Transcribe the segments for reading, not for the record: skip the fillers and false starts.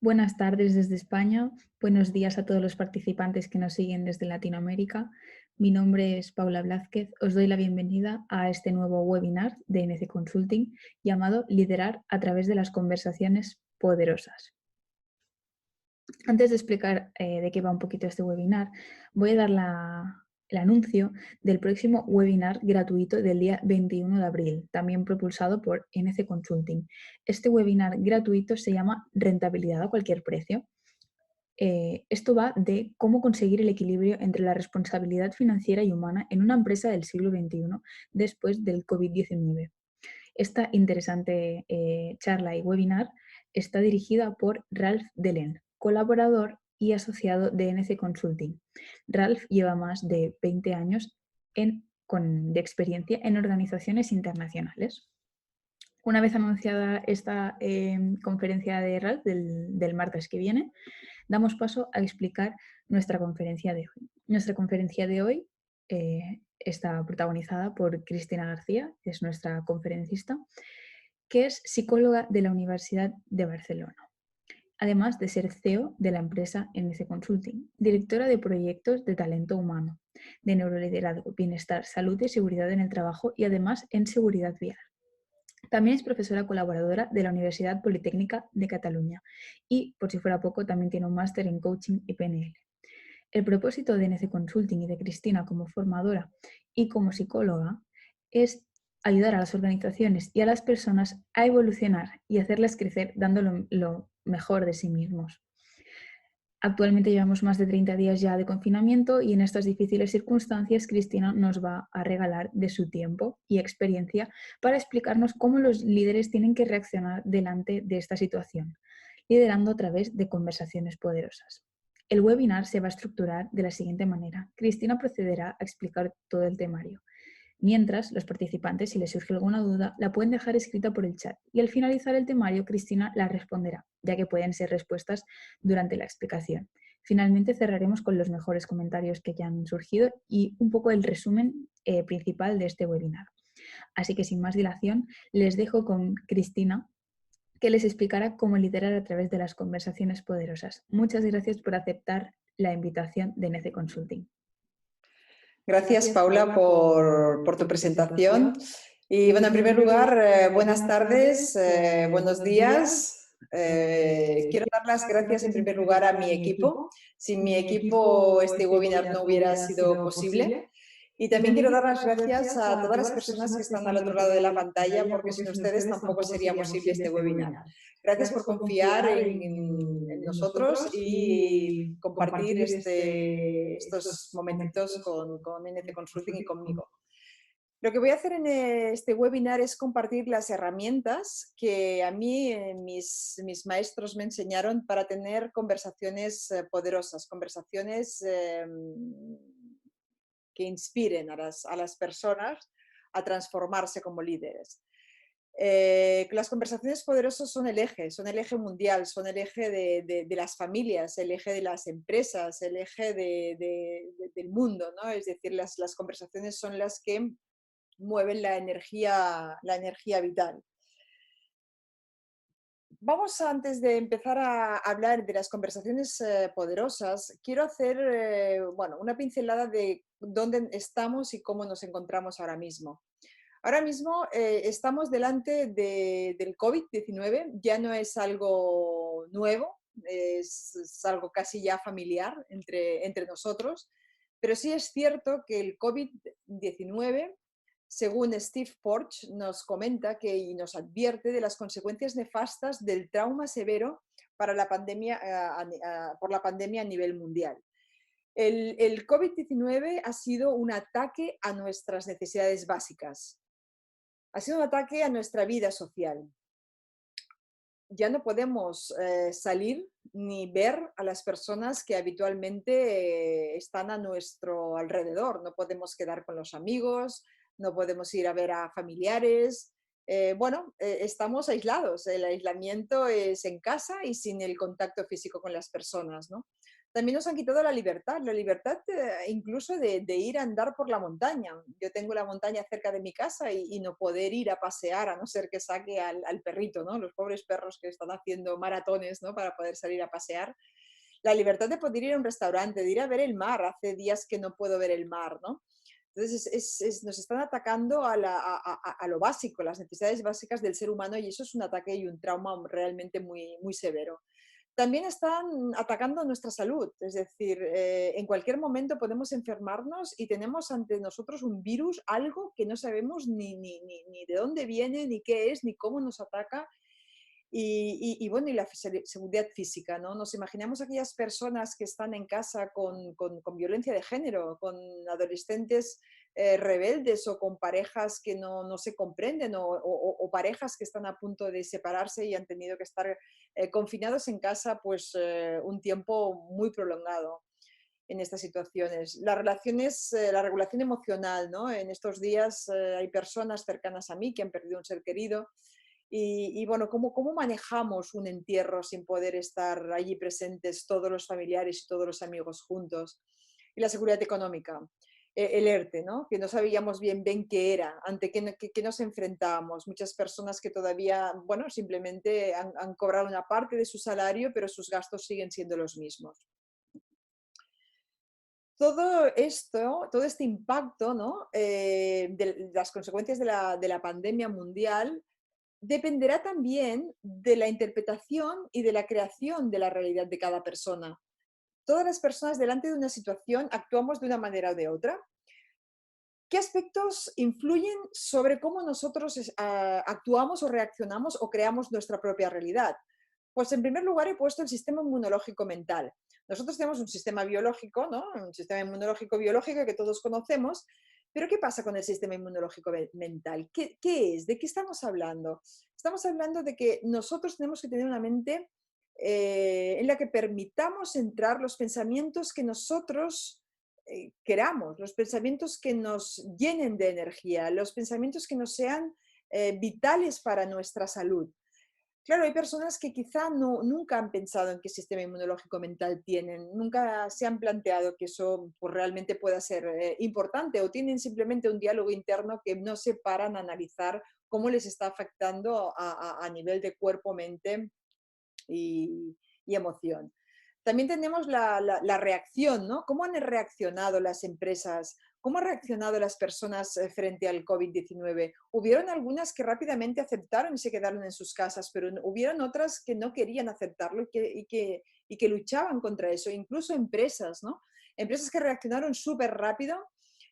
Buenas tardes desde España, buenos días a todos los participantes que nos siguen desde Latinoamérica. Mi nombre es Paula Blázquez, os doy la bienvenida a este nuevo webinar de NC Consulting llamado Liderar a través de las conversaciones poderosas. Antes de explicar de qué va un poquito este webinar, voy a dar el anuncio del próximo webinar gratuito del día 21 de abril, también propulsado por NC Consulting. Este webinar gratuito se llama Rentabilidad a cualquier precio. Esto va de cómo conseguir el equilibrio entre la responsabilidad financiera y humana en una empresa del siglo XXI después del COVID-19. Esta interesante charla y webinar está dirigida por Ralph Delen, colaborador y asociado de NC Consulting. Ralph lleva más de 20 años de experiencia en organizaciones internacionales. Una vez anunciada esta conferencia de Ralph del martes que viene, damos paso a explicar nuestra conferencia de hoy. Nuestra conferencia de hoy está protagonizada por Cristina García, que es nuestra conferencista, que es psicóloga de la Universidad de Barcelona, además de ser CEO de la empresa NC Consulting, directora de proyectos de talento humano, de neuroliderazgo, bienestar, salud y seguridad en el trabajo y además en seguridad vial. También es profesora colaboradora de la Universidad Politécnica de Cataluña y, por si fuera poco, también tiene un máster en coaching y PNL. El propósito de NC Consulting y de Cristina como formadora y como psicóloga es ayudar a las organizaciones y a las personas a evolucionar y hacerlas crecer dando lo mejor de sí mismos. Actualmente llevamos más de 30 días ya de confinamiento y en estas difíciles circunstancias Cristina nos va a regalar de su tiempo y experiencia para explicarnos cómo los líderes tienen que reaccionar delante de esta situación, liderando a través de conversaciones poderosas. El webinar se va a estructurar de la siguiente manera. Cristina procederá a explicar todo el temario. Mientras, los participantes, si les surge alguna duda, la pueden dejar escrita por el chat y al finalizar el temario, Cristina la responderá, ya que pueden ser respuestas durante la explicación. Finalmente cerraremos con los mejores comentarios que ya han surgido y un poco el resumen principal de este webinar. Así que sin más dilación, les dejo con Cristina, que les explicará cómo liderar a través de las conversaciones poderosas. Muchas gracias por aceptar la invitación de NC Consulting. Gracias, Paula, por tu presentación. Y bueno, en primer lugar, buenas tardes, buenos días. Quiero dar las gracias en primer lugar a mi equipo. Sin mi equipo este webinar no hubiera sido posible. Y también quiero dar las gracias a todas las personas que están al otro lado de la pantalla, porque sin ustedes tampoco sería posible este webinar. Gracias por confiar en nosotros y compartir estos momentitos con NC Consulting y conmigo. Lo que voy a hacer en este webinar es compartir las herramientas que a mí mis maestros me enseñaron para tener conversaciones poderosas, conversaciones que inspiren a las personas a transformarse como líderes. Las conversaciones poderosas son el eje mundial, son el eje de las familias, el eje de las empresas, el eje del mundo, ¿no? Es decir, las conversaciones son las que mueven la energía vital. Vamos, antes de empezar a hablar de las conversaciones poderosas, quiero hacer bueno, una pincelada de dónde estamos y cómo nos encontramos ahora mismo. Ahora mismo estamos delante del COVID-19, ya no es algo nuevo, es algo casi ya familiar entre nosotros, pero sí es cierto que el COVID-19, según Steve Porch, nos comenta y nos advierte de las consecuencias nefastas del trauma severo para la pandemia, por la pandemia a nivel mundial. El COVID-19 ha sido un ataque a nuestras necesidades básicas. Ha sido un ataque a nuestra vida social. Ya no podemos salir ni ver a las personas que habitualmente están a nuestro alrededor. No podemos quedar con los amigos, no podemos ir a ver a familiares. Estamos aislados. El aislamiento es en casa y sin el contacto físico con las personas, ¿no? También nos han quitado la libertad incluso de ir a andar por la montaña. Yo tengo la montaña cerca de mi casa y no poder ir a pasear, a no ser que saque al perrito, ¿no? Los pobres perros que están haciendo maratones, ¿no? Para poder salir a pasear. La libertad de poder ir a un restaurante, de ir a ver el mar. Hace días que no puedo ver el mar, ¿no? Entonces, nos están atacando a lo básico, las necesidades básicas del ser humano, y eso es un ataque y un trauma realmente muy, muy severo. También están atacando nuestra salud, es decir, en cualquier momento podemos enfermarnos y tenemos ante nosotros un virus, algo que no sabemos ni de dónde viene, ni qué es, ni cómo nos ataca. Bueno, y la seguridad física, ¿no? Nos imaginamos aquellas personas que están en casa con violencia de género, con adolescentes rebeldes o con parejas que no se comprenden o parejas que están a punto de separarse y han tenido que estar confinados en casa pues un tiempo muy prolongado en estas situaciones. Las relaciones, la regulación emocional, ¿no? En estos días hay personas cercanas a mí que han perdido un ser querido bueno, ¿cómo manejamos un entierro sin poder estar allí presentes todos los familiares y todos los amigos juntos? Y la seguridad económica, el ERTE, ¿no? Que no sabíamos bien qué era, ante qué nos enfrentábamos. Muchas personas que todavía, bueno, simplemente han cobrado una parte de su salario, pero sus gastos siguen siendo los mismos. Todo esto, todo este impacto, ¿no? De las consecuencias de la pandemia mundial dependerá también de la interpretación y de la creación de la realidad de cada persona. Todas las personas delante de una situación actuamos de una manera o de otra. ¿Qué aspectos influyen sobre cómo nosotros actuamos o reaccionamos o creamos nuestra propia realidad? Pues en primer lugar he puesto el sistema inmunológico mental. Nosotros tenemos un sistema biológico, ¿no? Un sistema inmunológico biológico que todos conocemos, pero ¿qué pasa con el sistema inmunológico mental? ¿Qué es? ¿De qué estamos hablando? Estamos hablando de que nosotros tenemos que tener una mente en la que permitamos entrar los pensamientos que nosotros queramos, los pensamientos que nos llenen de energía, los pensamientos que nos sean vitales para nuestra salud. Claro, hay personas que quizá nunca han pensado en qué sistema inmunológico mental tienen, nunca se han planteado que eso pues, realmente pueda ser importante o tienen simplemente un diálogo interno que no se paran a analizar cómo les está afectando a nivel de cuerpo, mente y emoción. También tenemos la reacción, ¿no? ¿Cómo han reaccionado las empresas? ¿Cómo han reaccionado las personas frente al COVID-19? Hubieron algunas que rápidamente aceptaron y se quedaron en sus casas, pero hubieron otras que no querían aceptarlo y que luchaban contra eso, incluso empresas, ¿no? Empresas que reaccionaron súper rápido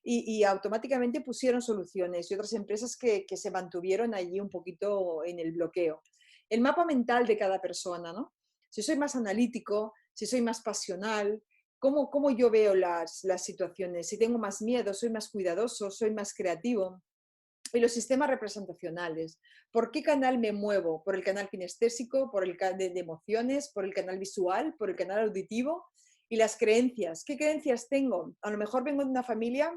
y automáticamente pusieron soluciones y otras empresas que se mantuvieron allí un poquito en el bloqueo. El mapa mental de cada persona, ¿no? Si soy más analítico, si soy más pasional, cómo yo veo las situaciones, si tengo más miedo, soy más cuidadoso, soy más creativo. Y los sistemas representacionales, ¿por qué canal me muevo? ¿Por el canal kinestésico, por el canal de emociones, por el canal visual, por el canal auditivo? Y las creencias, ¿qué creencias tengo? A lo mejor vengo de una familia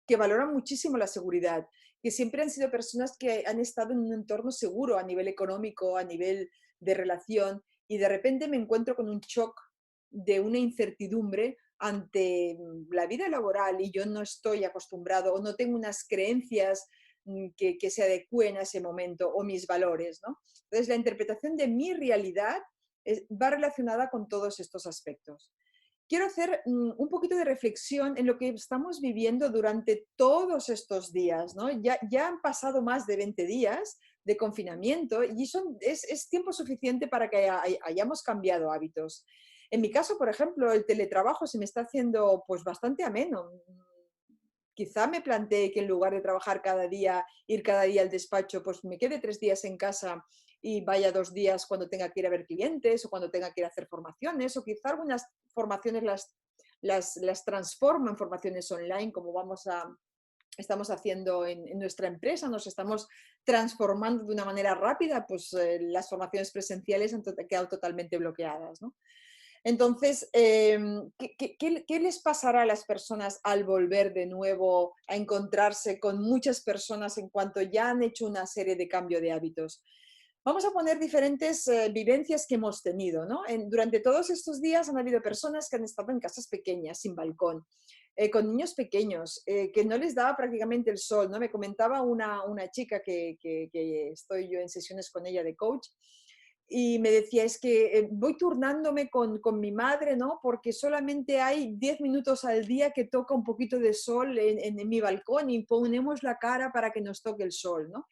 que valoran muchísimo la seguridad, que siempre han sido personas que han estado en un entorno seguro a nivel económico, a nivel de relación, y de repente me encuentro con un shock de una incertidumbre ante la vida laboral y yo no estoy acostumbrado o no tengo unas creencias que se adecúen a ese momento o mis valores, ¿no? Entonces, la interpretación de mi realidad va relacionada con todos estos aspectos. Quiero hacer un poquito de reflexión en lo que estamos viviendo durante todos estos días, ¿no? Ya han pasado más de 20 días de confinamiento y es tiempo suficiente para que hayamos cambiado hábitos. En mi caso, por ejemplo, el teletrabajo se me está haciendo pues bastante ameno. Quizá me planteé que en lugar de trabajar cada día, ir cada día al despacho, pues me quede 3 días en casa y vaya 2 días cuando tenga que ir a ver clientes o cuando tenga que ir a hacer formaciones, o quizá algunas formaciones las transformo en formaciones online, como estamos haciendo en nuestra empresa, nos estamos transformando de una manera rápida, pues las formaciones presenciales han quedado totalmente bloqueadas, ¿no? Entonces, ¿qué les pasará a las personas al volver de nuevo a encontrarse con muchas personas en cuanto ya han hecho una serie de cambio de hábitos? Vamos a poner diferentes vivencias que hemos tenido, ¿no? Durante todos estos días han habido personas que han estado en casas pequeñas, sin balcón, con niños pequeños, que no les daba prácticamente el sol, ¿no? Me comentaba una chica que estoy yo en sesiones con ella de coach, y me decía, es que voy turnándome con mi madre, ¿no? Porque solamente hay 10 minutos al día que toca un poquito de sol en mi balcón y ponemos la cara para que nos toque el sol, ¿no?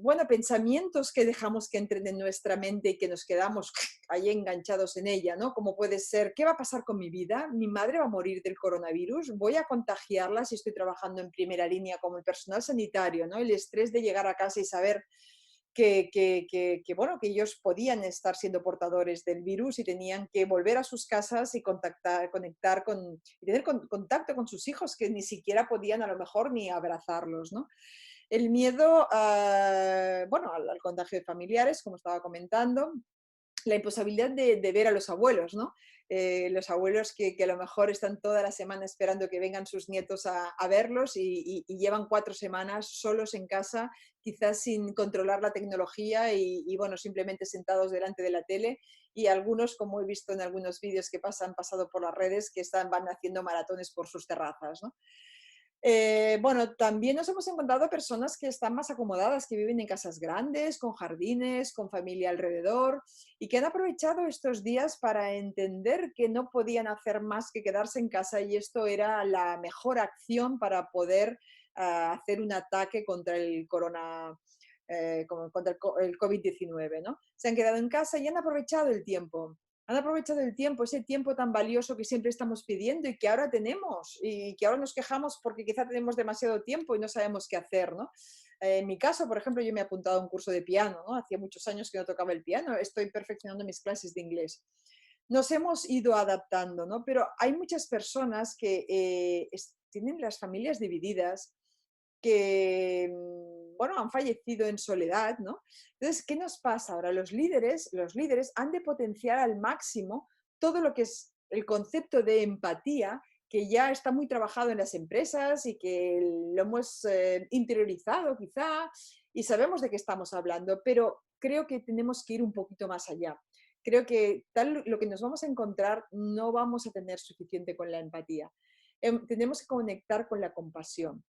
Bueno, pensamientos que dejamos que entren en nuestra mente y que nos quedamos ahí enganchados en ella, ¿no? Como puede ser, ¿qué va a pasar con mi vida? ¿Mi madre va a morir del coronavirus? ¿Voy a contagiarla si estoy trabajando en primera línea como el personal sanitario, ¿no? El estrés de llegar a casa y saber bueno, que ellos podían estar siendo portadores del virus y tenían que volver a sus casas y conectar y tener contacto con sus hijos que ni siquiera podían a lo mejor ni abrazarlos, ¿no? El miedo bueno, al contagio de familiares, como estaba comentando, la imposibilidad de ver a los abuelos, ¿no? Los abuelos que a lo mejor están toda la semana esperando que vengan sus nietos a verlos y llevan 4 semanas solos en casa, quizás sin controlar la tecnología bueno, simplemente sentados delante de la tele y algunos, como he visto en algunos vídeos que han pasado por las redes, que van haciendo maratones por sus terrazas, ¿no? Bueno, también nos hemos encontrado personas que están más acomodadas, que viven en casas grandes, con jardines, con familia alrededor y que han aprovechado estos días para entender que no podían hacer más que quedarse en casa y esto era la mejor acción para poder hacer un ataque contra el contra el COVID-19, ¿no? Se han quedado en casa y han aprovechado el tiempo. Han aprovechado el tiempo, ese tiempo tan valioso que siempre estamos pidiendo y que ahora tenemos y que ahora nos quejamos porque quizá tenemos demasiado tiempo y no sabemos qué hacer, ¿no? En mi caso, por ejemplo, yo me he apuntado a un curso de piano, ¿no? Hacía muchos años que no tocaba el piano, estoy perfeccionando mis clases de inglés. Nos hemos ido adaptando, ¿no? Pero hay muchas personas que tienen las familias divididas, que, bueno, han fallecido en soledad, ¿no? Entonces, ¿qué nos pasa ahora? Los líderes han de potenciar al máximo todo lo que es el concepto de empatía, que ya está muy trabajado en las empresas y que lo hemos interiorizado quizá y sabemos de qué estamos hablando, pero creo que tenemos que ir un poquito más allá. Creo que tal lo que nos vamos a encontrar no vamos a tener suficiente con la empatía. Tenemos que conectar con la compasión.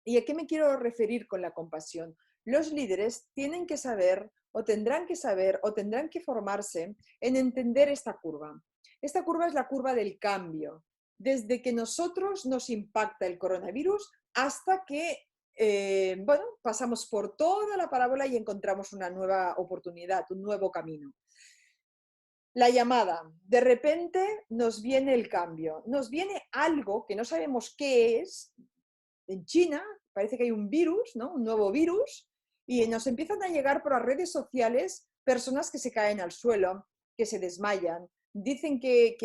¿Y a qué me quiero referir con la compasión? Los líderes tienen que saber o tendrán que saber o tendrán que formarse en entender esta curva. Esta curva es la curva del cambio. Desde que nosotros nos impacta el coronavirus hasta que, bueno, pasamos por toda la parábola y encontramos una nueva oportunidad, un nuevo camino. La llamada, de repente nos viene el cambio, nos viene algo que no sabemos qué es, en China, parece que hay un virus, ¿no? Un nuevo virus, y nos empiezan a llegar por las redes sociales personas que se caen al suelo, que se desmayan, dicen que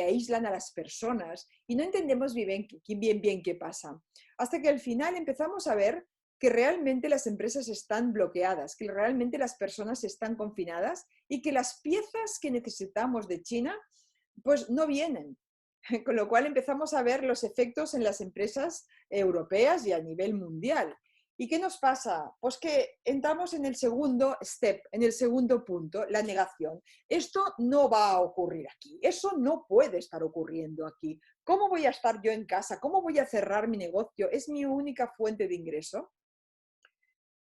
aíslan a las personas y no entendemos bien qué pasa. Hasta que al final empezamos a ver que realmente las empresas están bloqueadas, que realmente las personas están confinadas y que las piezas que necesitamos de China pues no vienen. Con lo cual empezamos a ver los efectos en las empresas europeas y a nivel mundial. ¿Y qué nos pasa? Pues que entramos en el segundo step, en el segundo punto, la negación. Esto no va a ocurrir aquí, eso no puede estar ocurriendo aquí. ¿Cómo voy a estar yo en casa? ¿Cómo voy a cerrar mi negocio? ¿Es mi única fuente de ingreso?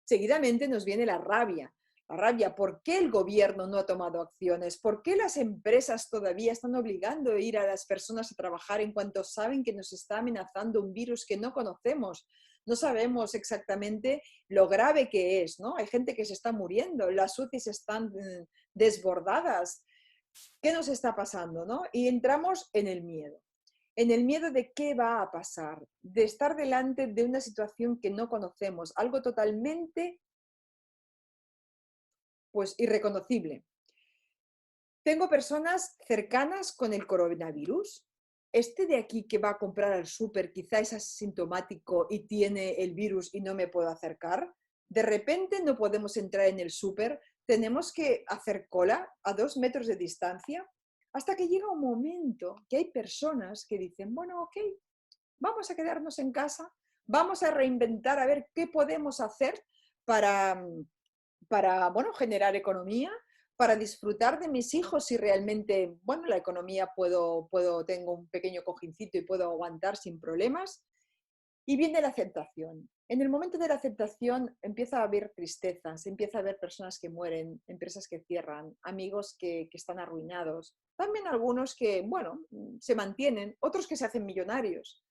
Seguidamente nos viene la rabia. La rabia, ¿por qué el gobierno no ha tomado acciones? ¿Por qué las empresas todavía están obligando a ir a las personas a trabajar en cuanto saben que nos está amenazando un virus que no conocemos? No sabemos exactamente lo grave que es, ¿no? Hay gente que se está muriendo, las UCIs están desbordadas. ¿Qué nos está pasando, no? Y entramos en el miedo. En el miedo de qué va a pasar, de estar delante de una situación que no conocemos, algo totalmente pues irreconocible. Tengo personas cercanas con el coronavirus. Este de aquí que va a comprar al súper quizá es asintomático y tiene el virus y no me puedo acercar. De repente no podemos entrar en el súper, tenemos que hacer cola a 2 metros de distancia hasta que llega un momento que hay personas que dicen, bueno, ok, vamos a quedarnos en casa, vamos a reinventar a ver qué podemos hacer para, para, bueno, generar economía, para disfrutar de mis hijos si realmente, bueno, la economía tengo un pequeño cojincito y puedo aguantar sin problemas. Y viene la aceptación. En el momento de la aceptación empieza a haber tristezas, empieza a haber personas que mueren, empresas que cierran, amigos que están arruinados, también algunos que, bueno, se mantienen, otros que se hacen millonarios.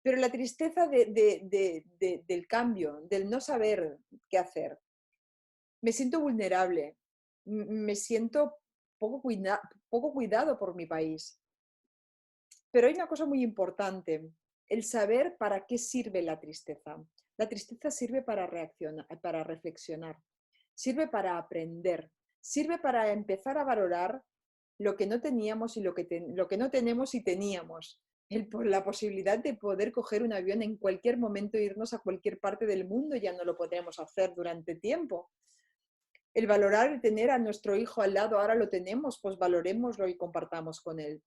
Pero la tristeza del cambio, del no saber qué hacer, me siento vulnerable, me siento poco cuidado por mi país. Pero hay una cosa muy importante, el saber para qué sirve la tristeza. La tristeza sirve para reaccionar, para reflexionar, sirve para aprender, sirve para empezar a valorar lo que no teníamos y lo que no tenemos y teníamos. La posibilidad de poder coger un avión en cualquier momento e irnos a cualquier parte del mundo ya no lo podremos hacer durante tiempo. El valorar el tener a nuestro hijo al lado, ahora lo tenemos, pues valorémoslo y compartamos con él.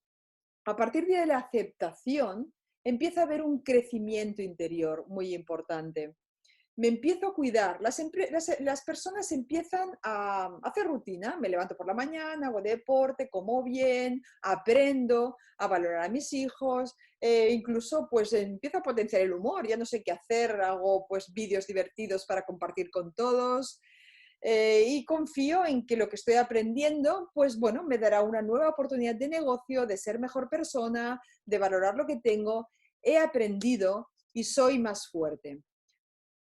A partir de la aceptación, empieza a haber un crecimiento interior muy importante. Me empiezo a cuidar. Las personas empiezan a hacer rutina. Me levanto por la mañana, hago deporte, como bien, aprendo a valorar a mis hijos, incluso pues empiezo a potenciar el humor. Ya no sé qué hacer, hago pues vídeos divertidos para compartir con todos. Y confío en que lo que estoy aprendiendo, pues bueno, me dará una nueva oportunidad de negocio, de ser mejor persona, de valorar lo que tengo. He aprendido y soy más fuerte.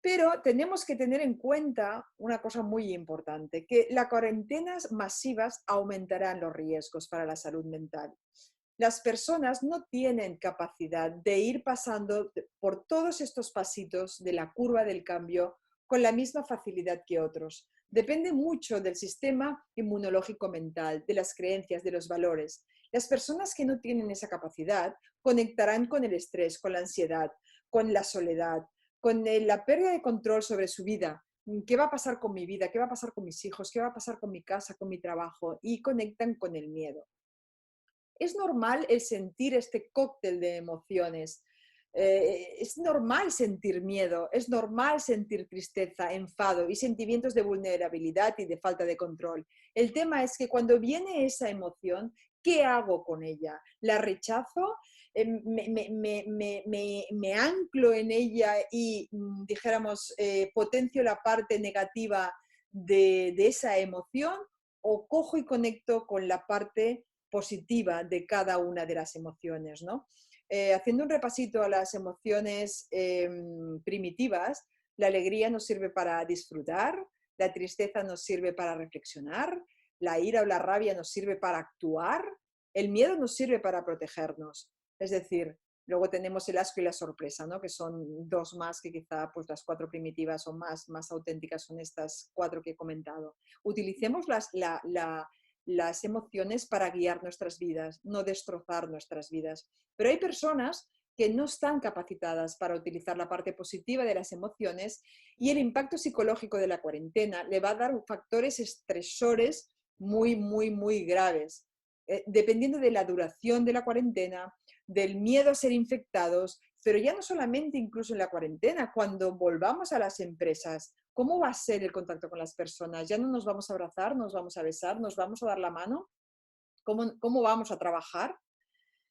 Pero tenemos que tener en cuenta una cosa muy importante, que las cuarentenas masivas aumentarán los riesgos para la salud mental. Las personas no tienen capacidad de ir pasando por todos estos pasitos de la curva del cambio con la misma facilidad que otros. Depende mucho del sistema inmunológico mental, de las creencias, de los valores. Las personas que no tienen esa capacidad conectarán con el estrés, con la ansiedad, con la soledad, con la pérdida de control sobre su vida. ¿Qué va a pasar con mi vida? ¿Qué va a pasar con mis hijos? ¿Qué va a pasar con mi casa, con mi trabajo? Y conectan con el miedo. Es normal el sentir este cóctel de emociones. Es normal sentir miedo, es normal sentir tristeza, enfado y sentimientos de vulnerabilidad y de falta de control. El tema es que cuando viene esa emoción, ¿qué hago con ella? ¿La rechazo? Me anclo en ella y, dijéramos, potencio la parte negativa de esa emoción o cojo y conecto con la parte positiva de cada una de las emociones, ¿no? Haciendo un repasito a las emociones primitivas, la alegría nos sirve para disfrutar, la tristeza nos sirve para reflexionar, la ira o la rabia nos sirve para actuar, el miedo nos sirve para protegernos. Es decir, luego tenemos el asco y la sorpresa, ¿no? Que son dos más que quizá pues, las cuatro primitivas o más auténticas son estas cuatro que he comentado. Utilicemos las emociones para guiar nuestras vidas, no destrozar nuestras vidas. Pero hay personas que no están capacitadas para utilizar la parte positiva de las emociones y el impacto psicológico de la cuarentena le va a dar factores estresores muy graves. Dependiendo de la duración de la cuarentena, del miedo a ser infectados, pero ya no solamente incluso en la cuarentena, cuando volvamos a las empresas, ¿cómo va a ser el contacto con las personas? ¿Ya no nos vamos a abrazar, nos vamos a besar, nos vamos a dar la mano? ¿Cómo vamos a trabajar?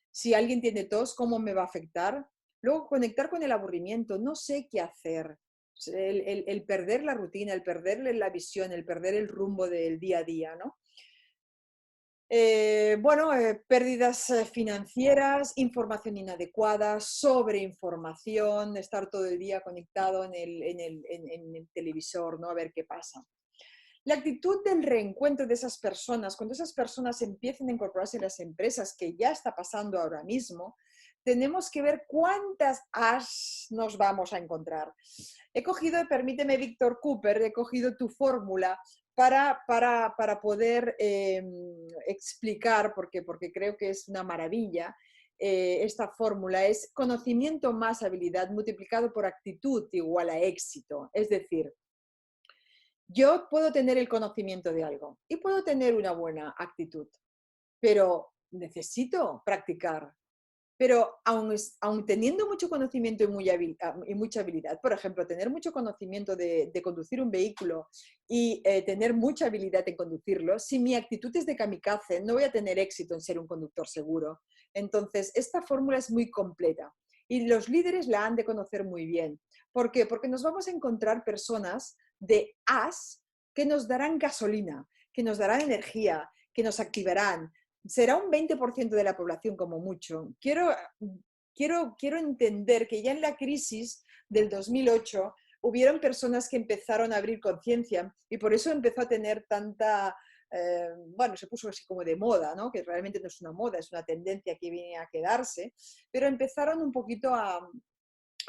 Si alguien tiene tos, ¿cómo me va a afectar? Luego, conectar con el aburrimiento, no sé qué hacer. El perder la rutina, el perder la visión, el perder el rumbo del día a día, ¿no? Pérdidas financieras, información inadecuada, sobreinformación, estar todo el día conectado en el televisor, ¿no? A ver qué pasa. La actitud del reencuentro de esas personas, cuando esas personas empiecen a incorporarse en las empresas, que ya está pasando ahora mismo, tenemos que ver cuántas as nos vamos a encontrar. He cogido, permíteme, Víctor Cooper, he cogido tu fórmula para poder explicar, porque creo que es una maravilla, esta fórmula es conocimiento más habilidad multiplicado por actitud igual a éxito. Es decir, yo puedo tener el conocimiento de algo y puedo tener una buena actitud, pero necesito practicar. Pero aun teniendo mucho conocimiento y mucha habilidad, por ejemplo, tener mucho conocimiento de conducir un vehículo y tener mucha habilidad en conducirlo, si mi actitud es de kamikaze, no voy a tener éxito en ser un conductor seguro. Entonces, esta fórmula es muy completa y los líderes la han de conocer muy bien. ¿Por qué? Porque nos vamos a encontrar personas de as que nos darán gasolina, que nos darán energía, que nos activarán. Será un 20% de la población como mucho. Quiero entender que ya en la crisis del 2008 hubieron personas que empezaron a abrir conciencia y por eso empezó a tener tanta, bueno, se puso así como de moda, ¿no? Que realmente no es una moda, es una tendencia que viene a quedarse, pero empezaron un poquito a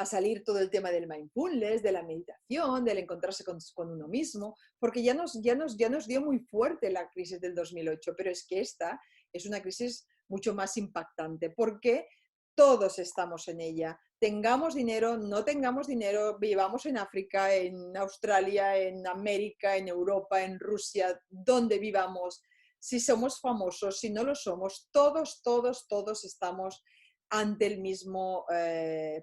salir todo el tema del mindfulness, de la meditación, del encontrarse con uno mismo, porque ya nos dio muy fuerte la crisis del 2008, pero es que esta es una crisis mucho más impactante, porque todos estamos en ella. Tengamos dinero, no tengamos dinero, vivamos en África, en Australia, en América, en Europa, en Rusia, donde vivamos, si somos famosos, si no lo somos, todos estamos ante el mismo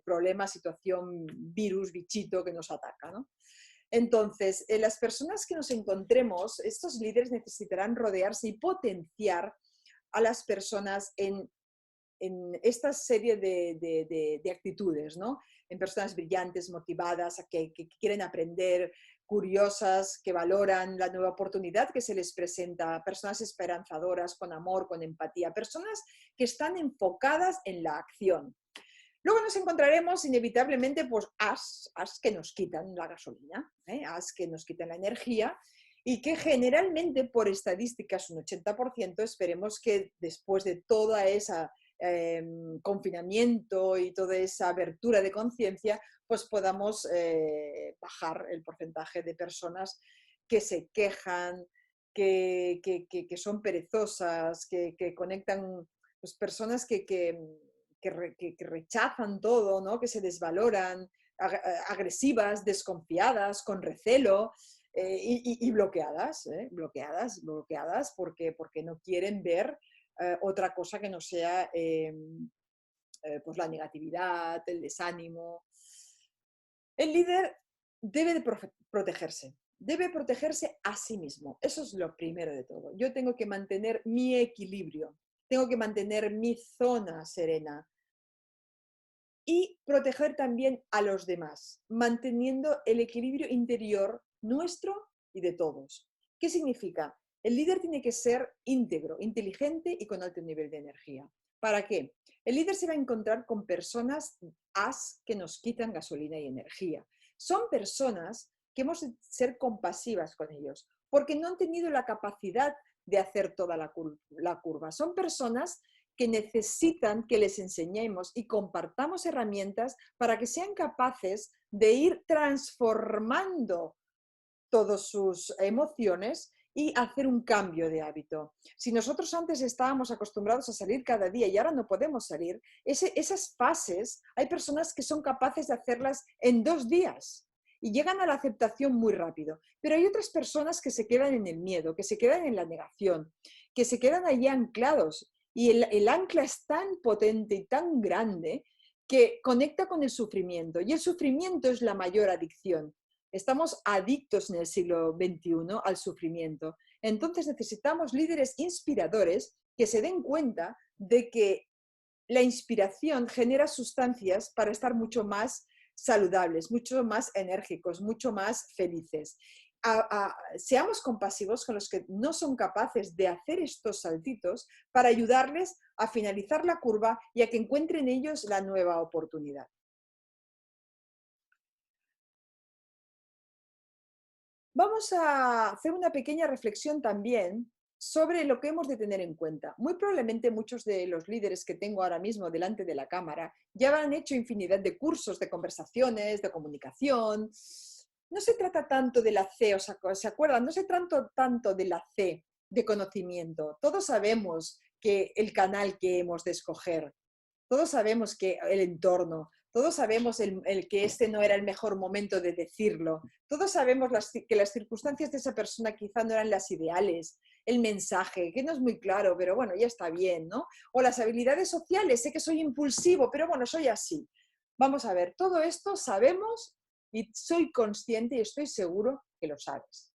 problema, situación, virus, bichito que nos ataca, ¿no? Entonces, las personas que nos encontremos, estos líderes necesitarán rodearse y potenciar a las personas en esta serie de actitudes, ¿no? En personas brillantes, motivadas, que quieren aprender, curiosas, que valoran la nueva oportunidad que se les presenta, personas esperanzadoras, con amor, con empatía, personas que están enfocadas en la acción. Luego nos encontraremos inevitablemente pues as que nos quitan la gasolina, as que nos quitan la energía y que generalmente por estadísticas un 80% esperemos que después de toda esa confinamiento y toda esa abertura de conciencia, pues podamos bajar el porcentaje de personas que se quejan, que son perezosas, que conectan, pues personas que rechazan todo, ¿no? Que se desvaloran, agresivas, desconfiadas, con recelo y bloqueadas, bloqueadas porque no quieren ver otra cosa que no sea pues la negatividad, el desánimo. El líder debe de debe protegerse a sí mismo. Eso es lo primero de todo. Yo tengo que mantener mi equilibrio, tengo que mantener mi zona serena y proteger también a los demás, manteniendo el equilibrio interior nuestro y de todos. ¿Qué significa? El líder tiene que ser íntegro, inteligente y con alto nivel de energía. ¿Para qué? El líder se va a encontrar con personas as que nos quitan gasolina y energía. Son personas que hemos de ser compasivas con ellos, porque no han tenido la capacidad de hacer toda la curva. Son personas que necesitan que les enseñemos y compartamos herramientas para que sean capaces de ir transformando todas sus emociones y hacer un cambio de hábito. Si nosotros antes estábamos acostumbrados a salir cada día y ahora no podemos salir, esas fases hay personas que son capaces de hacerlas en 2 días y llegan a la aceptación muy rápido. Pero hay otras personas que se quedan en el miedo, que se quedan en la negación, que se quedan allí anclados. Y el ancla es tan potente y tan grande que conecta con el sufrimiento. Y el sufrimiento es la mayor adicción. Estamos adictos en el siglo XXI al sufrimiento. Entonces necesitamos líderes inspiradores que se den cuenta de que la inspiración genera sustancias para estar mucho más saludables, mucho más enérgicos, mucho más felices. Seamos compasivos con los que no son capaces de hacer estos saltitos para ayudarles a finalizar la curva y a que encuentren ellos la nueva oportunidad. Vamos a hacer una pequeña reflexión también sobre lo que hemos de tener en cuenta. Muy probablemente muchos de los líderes que tengo ahora mismo delante de la cámara ya han hecho infinidad de cursos de conversaciones, de comunicación. No se trata tanto de la C, ¿se acuerdan? No se trata tanto de la C de conocimiento. Todos sabemos que el canal que hemos de escoger, todos sabemos que el entorno, todos sabemos que este no era el mejor momento de decirlo, todos sabemos que las circunstancias de esa persona quizá no eran las ideales, el mensaje, que no es muy claro, pero bueno, ya está bien, ¿no? O las habilidades sociales, sé que soy impulsivo, pero bueno, soy así. Vamos a ver, todo esto sabemos y soy consciente y estoy seguro que lo sabes.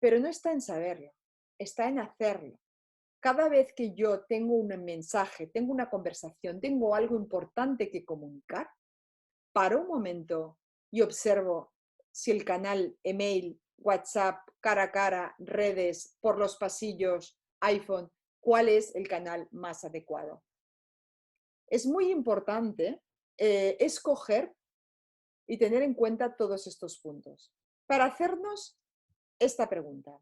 Pero no está en saberlo, está en hacerlo. Cada vez que yo tengo un mensaje, tengo una conversación, tengo algo importante que comunicar, paro un momento y observo si el canal email, WhatsApp, cara a cara, redes, por los pasillos, iPhone, cuál es el canal más adecuado. Es muy importante escoger y tener en cuenta todos estos puntos para hacernos esta pregunta.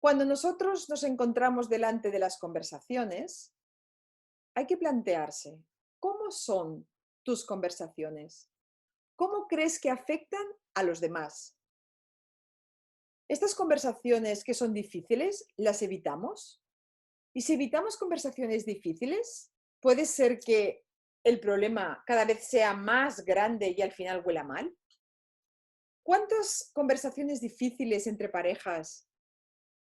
Cuando nosotros nos encontramos delante de las conversaciones, hay que plantearse, ¿cómo son tus conversaciones? ¿Cómo crees que afectan a los demás? ¿Estas conversaciones que son difíciles, las evitamos? Y si evitamos conversaciones difíciles, puede ser que el problema cada vez sea más grande y al final huela mal. ¿Cuántas conversaciones difíciles entre parejas,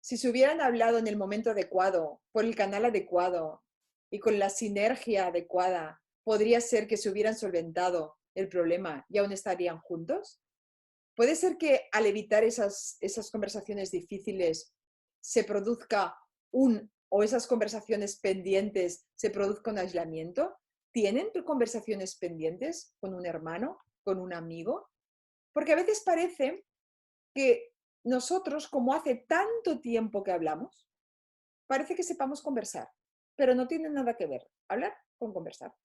si se hubieran hablado en el momento adecuado, por el canal adecuado y con la sinergia adecuada, podría ser que se hubieran solventado el problema y aún estarían juntos? Puede ser que al evitar esas conversaciones difíciles se produzca o esas conversaciones pendientes se produzca un aislamiento. ¿Tienen conversaciones pendientes con un hermano, con un amigo? Porque a veces parece que nosotros, como hace tanto tiempo que hablamos, parece que sepamos conversar, pero no tiene nada que ver hablar con conversar.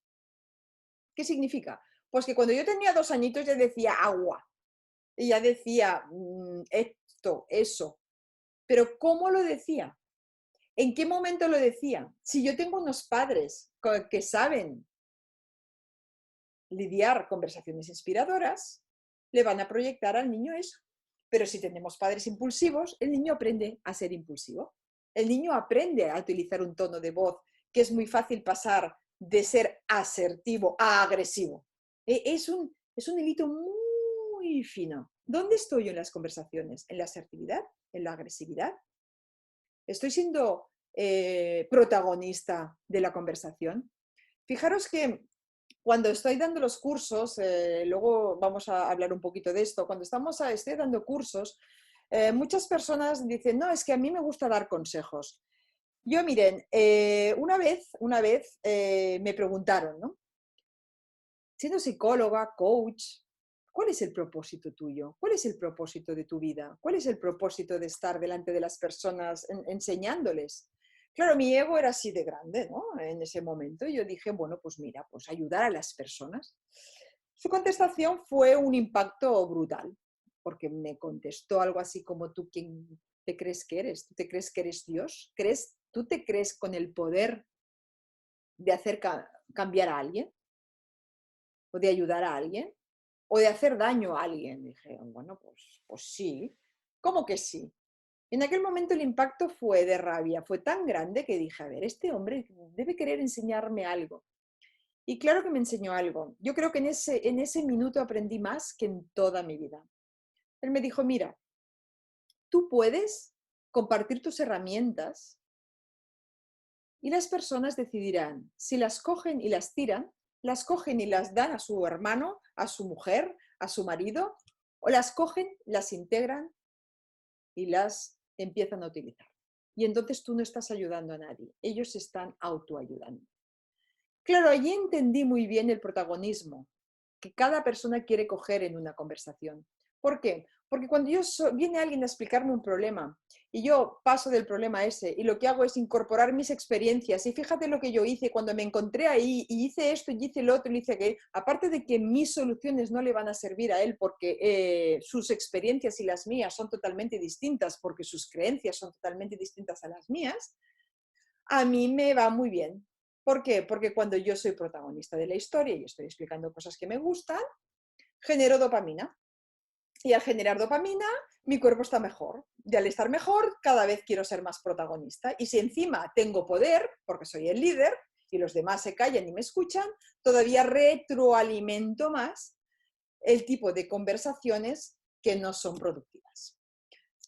¿Qué significa? Pues que cuando yo tenía 2 añitos ya decía agua, y ya decía esto, eso, pero ¿cómo lo decía? ¿En qué momento lo decía? Si yo tengo unos padres que saben lidiar conversaciones inspiradoras, le van a proyectar al niño eso. Pero si tenemos padres impulsivos, el niño aprende a ser impulsivo. El niño aprende a utilizar un tono de voz que es muy fácil pasar de ser asertivo a agresivo. Es un hilito muy fino. ¿Dónde estoy en las conversaciones? ¿En la asertividad? ¿En la agresividad? ¿Estoy siendo protagonista de la conversación? Fijaros que cuando estoy dando los cursos, luego vamos a hablar un poquito de esto, cuando estoy dando cursos, muchas personas dicen, no, es que a mí me gusta dar consejos. Yo, miren, una vez me preguntaron, ¿no? Siendo psicóloga, coach, ¿cuál es el propósito tuyo? ¿Cuál es el propósito de tu vida? ¿Cuál es el propósito de estar delante de las personas enseñándoles? Claro, mi ego era así de grande, ¿no? En ese momento yo dije, bueno, pues mira, pues ayudar a las personas. Su contestación fue un impacto brutal, porque me contestó algo así como, ¿tú quién te crees que eres? ¿Tú te crees que eres Dios? ¿Tú te crees con el poder de hacer cambiar a alguien? ¿O de ayudar a alguien? ¿O de hacer daño a alguien? Dije, bueno, pues sí. ¿Cómo que sí? En aquel momento el impacto fue de rabia, fue tan grande que dije, a ver, este hombre debe querer enseñarme algo. Y claro que me enseñó algo. Yo creo que en ese minuto aprendí más que en toda mi vida. Él me dijo, mira, tú puedes compartir tus herramientas y las personas decidirán si las cogen y las tiran, las cogen y las dan a su hermano, a su mujer, a su marido, o las cogen, las integran y las empiezan a utilizar. Y entonces tú no estás ayudando a nadie, ellos se están autoayudando. Claro, allí entendí muy bien el protagonismo que cada persona quiere coger en una conversación. ¿Por qué? Porque cuando viene alguien a explicarme un problema y yo paso del problema ese y lo que hago es incorporar mis experiencias y fíjate lo que yo hice cuando me encontré ahí y hice esto y hice lo otro y hice aquello, aparte de que mis soluciones no le van a servir a él porque sus experiencias y las mías son totalmente distintas porque sus creencias son totalmente distintas a las mías, a mí me va muy bien. ¿Por qué? Porque cuando yo soy protagonista de la historia y estoy explicando cosas que me gustan, genero dopamina. Y al generar dopamina, mi cuerpo está mejor. Y al estar mejor, cada vez quiero ser más protagonista. Y si encima tengo poder, porque soy el líder, y los demás se callan y me escuchan, todavía retroalimento más el tipo de conversaciones que no son productivas.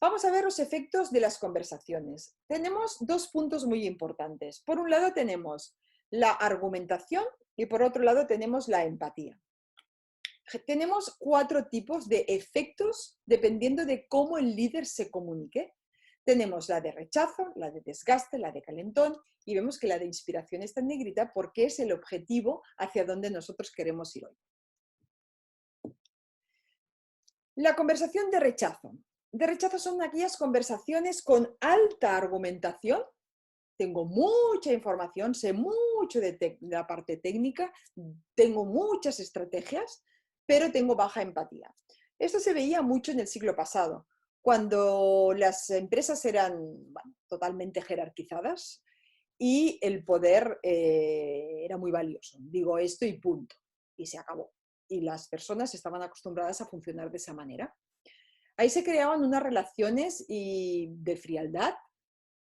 Vamos a ver los efectos de las conversaciones. Tenemos dos puntos muy importantes. Por un lado tenemos la argumentación y por otro lado tenemos la empatía. Tenemos 4 tipos de efectos dependiendo de cómo el líder se comunique. Tenemos la de rechazo, la de desgaste, la de calentón y vemos que la de inspiración está en negrita porque es el objetivo hacia donde nosotros queremos ir hoy. La conversación de rechazo. De rechazo son aquellas conversaciones con alta argumentación. Tengo mucha información, sé mucho de la parte técnica, tengo muchas estrategias, pero tengo baja empatía. Esto se veía mucho en el siglo pasado, cuando las empresas eran totalmente jerarquizadas y el poder era muy valioso. Digo esto y punto, y se acabó. Y las personas estaban acostumbradas a funcionar de esa manera. Ahí se creaban unas relaciones de frialdad,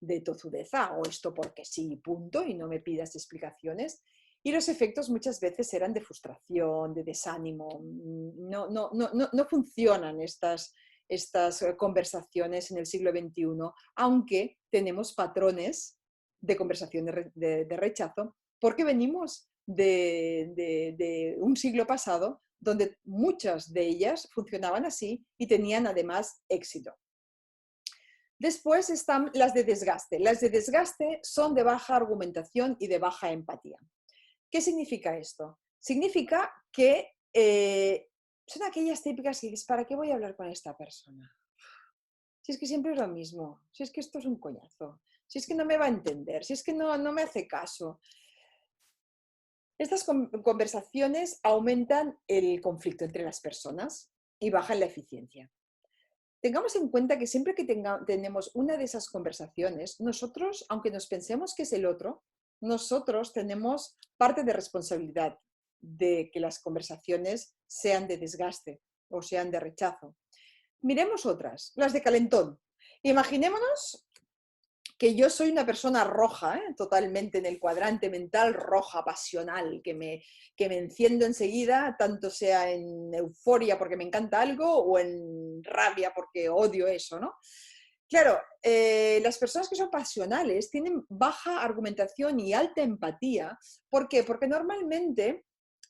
de tozudeza, o esto porque sí, punto, y no me pidas explicaciones. Y los efectos muchas veces eran de frustración, de desánimo. No funcionan estas conversaciones en el siglo XXI, aunque tenemos patrones de conversación de rechazo, porque venimos de un siglo pasado donde muchas de ellas funcionaban así y tenían además éxito. Después están las de desgaste. Las de desgaste son de baja argumentación y de baja empatía. ¿Qué significa esto? Significa que son aquellas típicas que dices, ¿para qué voy a hablar con esta persona? Si es que siempre es lo mismo, si es que esto es un coñazo, si es que no me va a entender, si es que no me hace caso. Estas conversaciones aumentan el conflicto entre las personas y bajan la eficiencia. Tengamos en cuenta que siempre que tenemos una de esas conversaciones, nosotros, aunque nos pensemos que es el otro, nosotros tenemos parte de responsabilidad de que las conversaciones sean de desgaste o sean de rechazo. Miremos otras, las de calentón. Imaginémonos que yo soy una persona roja, totalmente en el cuadrante mental roja, pasional, que me enciendo enseguida, tanto sea en euforia porque me encanta algo o en rabia porque odio eso, ¿no? Claro, las personas que son pasionales tienen baja argumentación y alta empatía. ¿Por qué? Porque normalmente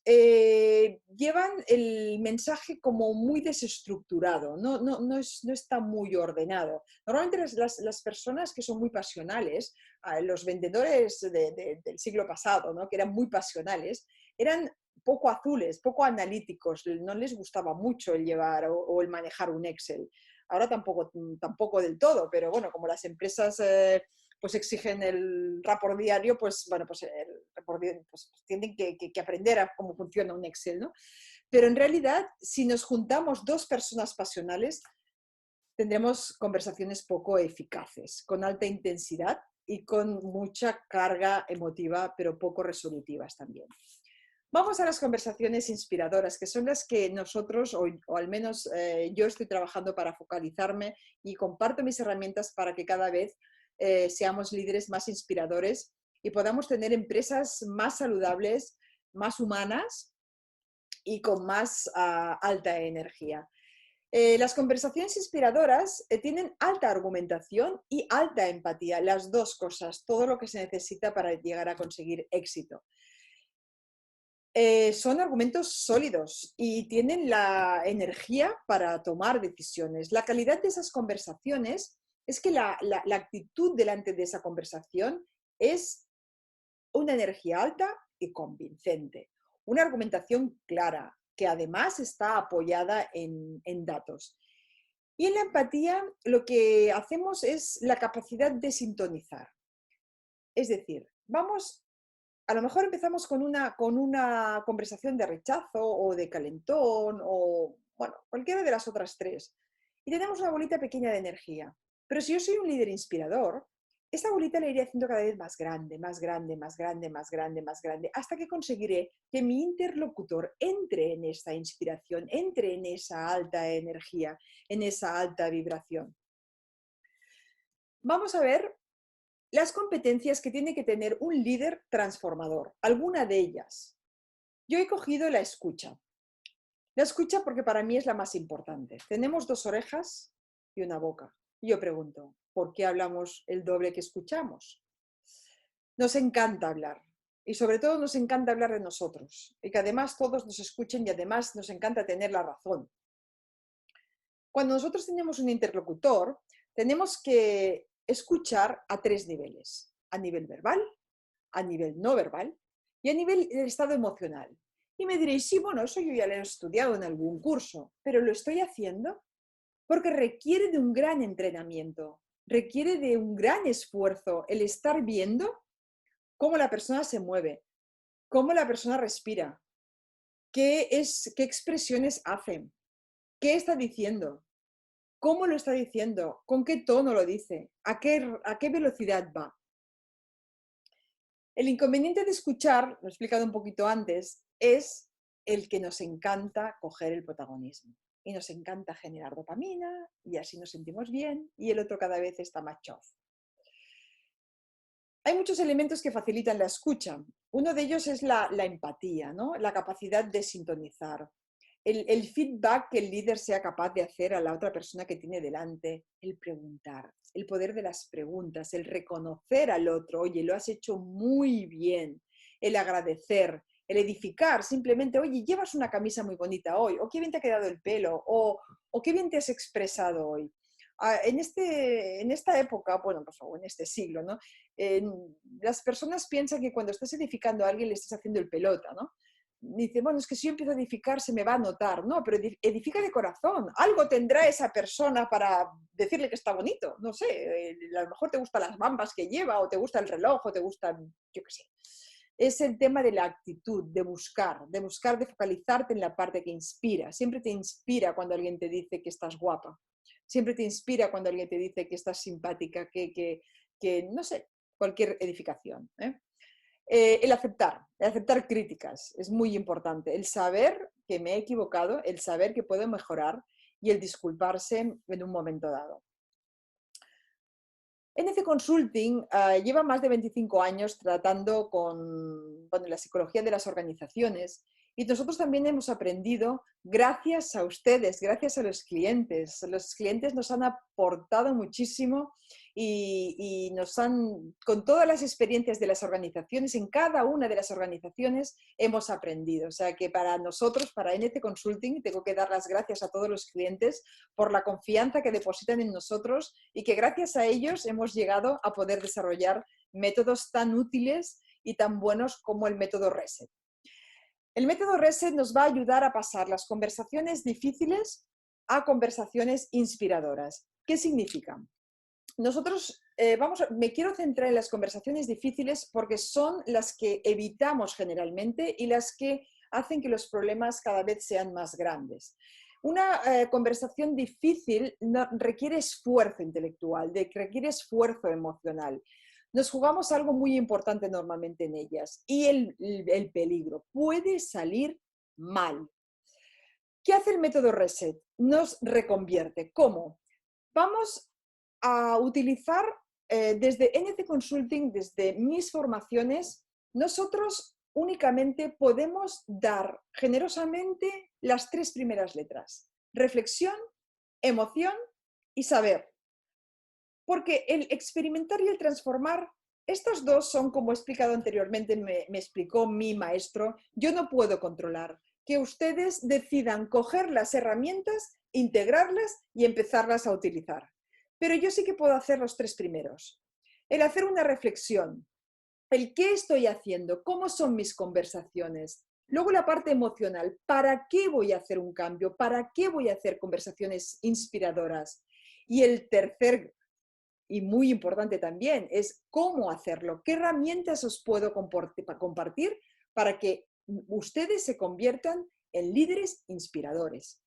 llevan el mensaje como muy desestructurado, no está muy ordenado. Normalmente las personas que son muy pasionales, los vendedores del siglo pasado, ¿no? Que eran muy pasionales, eran poco azules, poco analíticos, no les gustaba mucho el llevar o el manejar un Excel. Ahora tampoco del todo, pero bueno, como las empresas pues exigen el rapport diario, pues bueno, pues el rapport diario, pues tienen que aprender a cómo funciona un Excel, ¿no? Pero en realidad, si nos juntamos dos personas pasionales, tendremos conversaciones poco eficaces, con alta intensidad y con mucha carga emotiva, pero poco resolutivas también. Vamos a las conversaciones inspiradoras, que son las que nosotros, o al menos yo estoy trabajando para focalizarme y comparto mis herramientas para que cada vez seamos líderes más inspiradores y podamos tener empresas más saludables, más humanas y con más alta energía. Las conversaciones inspiradoras tienen alta argumentación y alta empatía, las dos cosas, todo lo que se necesita para llegar a conseguir éxito. Son argumentos sólidos y tienen la energía para tomar decisiones. La calidad de esas conversaciones es que la actitud delante de esa conversación es una energía alta y convincente, una argumentación clara que además está apoyada en datos. Y en la empatía lo que hacemos es la capacidad de sintonizar. Es decir, a lo mejor empezamos con una conversación de rechazo o de calentón o, bueno, cualquiera de las otras tres. Y tenemos una bolita pequeña de energía. Pero si yo soy un líder inspirador, esta bolita la iré haciendo cada vez más grande, más grande, más grande, más grande, más grande, hasta que conseguiré que mi interlocutor entre en esta inspiración, entre en esa alta energía, en esa alta vibración. Vamos a ver las competencias que tiene que tener un líder transformador, alguna de ellas. Yo he cogido la escucha. La escucha porque para mí es la más importante. Tenemos dos orejas y una boca. Y yo pregunto, ¿por qué hablamos el doble que escuchamos? Nos encanta hablar y sobre todo nos encanta hablar de nosotros y que además todos nos escuchen y además nos encanta tener la razón. Cuando nosotros tenemos un interlocutor, tenemos que escuchar a tres niveles: a nivel verbal, a nivel no verbal y a nivel del estado emocional. Y me diréis, sí, bueno, eso yo ya lo he estudiado en algún curso, pero lo estoy haciendo porque requiere de un gran entrenamiento, requiere de un gran esfuerzo el estar viendo cómo la persona se mueve, cómo la persona respira, qué expresiones hacen, qué está diciendo, cómo lo está diciendo, con qué tono lo dice, a qué velocidad va. El inconveniente de escuchar, lo he explicado un poquito antes, es el que nos encanta coger el protagonismo. Y nos encanta generar dopamina y así nos sentimos bien y el otro cada vez está más chof. Hay muchos elementos que facilitan la escucha. Uno de ellos es la empatía, ¿no? La capacidad de sintonizar. El feedback que el líder sea capaz de hacer a la otra persona que tiene delante, el preguntar, el poder de las preguntas, el reconocer al otro, oye, lo has hecho muy bien, el agradecer, el edificar, simplemente, oye, llevas una camisa muy bonita hoy, o qué bien te ha quedado el pelo, o qué bien te has expresado hoy. En esta época, bueno, pues, o en este siglo, ¿no? Las personas piensan que cuando estás edificando a alguien le estás haciendo el pelota, ¿no? Dice, bueno, es que si yo empiezo a edificar se me va a notar. No, pero edifica de corazón. Algo tendrá esa persona para decirle que está bonito. No sé, a lo mejor te gustan las bambas que lleva, o te gusta el reloj, o te gustan, yo qué sé. Es el tema de la actitud, de focalizarte en la parte que inspira. Siempre te inspira cuando alguien te dice que estás guapa. Siempre te inspira cuando alguien te dice que estás simpática, que no sé, cualquier edificación. El aceptar críticas es muy importante. El saber que me he equivocado, el saber que puedo mejorar y el disculparse en un momento dado. NC Consulting lleva más de 25 años tratando con la psicología de las organizaciones y nosotros también hemos aprendido gracias a ustedes, gracias a los clientes. Los clientes nos han aportado muchísimo y con todas las experiencias de las organizaciones, en cada una de las organizaciones hemos aprendido. O sea que para nosotros, para NC Consulting, tengo que dar las gracias a todos los clientes por la confianza que depositan en nosotros y que gracias a ellos hemos llegado a poder desarrollar métodos tan útiles y tan buenos como el método RESET. El método RESET nos va a ayudar a pasar las conversaciones difíciles a conversaciones inspiradoras. ¿Qué significa? Nosotros me quiero centrar en las conversaciones difíciles porque son las que evitamos generalmente y las que hacen que los problemas cada vez sean más grandes. Una conversación difícil requiere esfuerzo intelectual, requiere esfuerzo emocional. Nos jugamos algo muy importante normalmente en ellas y el peligro puede salir mal. ¿Qué hace el método RESET? Nos reconvierte. ¿Cómo? Vamos a utilizar desde NC Consulting, desde mis formaciones, nosotros únicamente podemos dar generosamente las tres primeras letras: reflexión, emoción y saber. Porque el experimentar y el transformar, estos dos son, como he explicado anteriormente, me explicó mi maestro, yo no puedo controlar. Que ustedes decidan coger las herramientas, integrarlas y empezarlas a utilizar. Pero yo sí que puedo hacer los tres primeros. El hacer una reflexión, el qué estoy haciendo, cómo son mis conversaciones. Luego la parte emocional, ¿para qué voy a hacer un cambio? ¿Para qué voy a hacer conversaciones inspiradoras? Y el tercer, y muy importante también, es cómo hacerlo, qué herramientas os puedo compartir para que ustedes se conviertan en líderes inspiradores.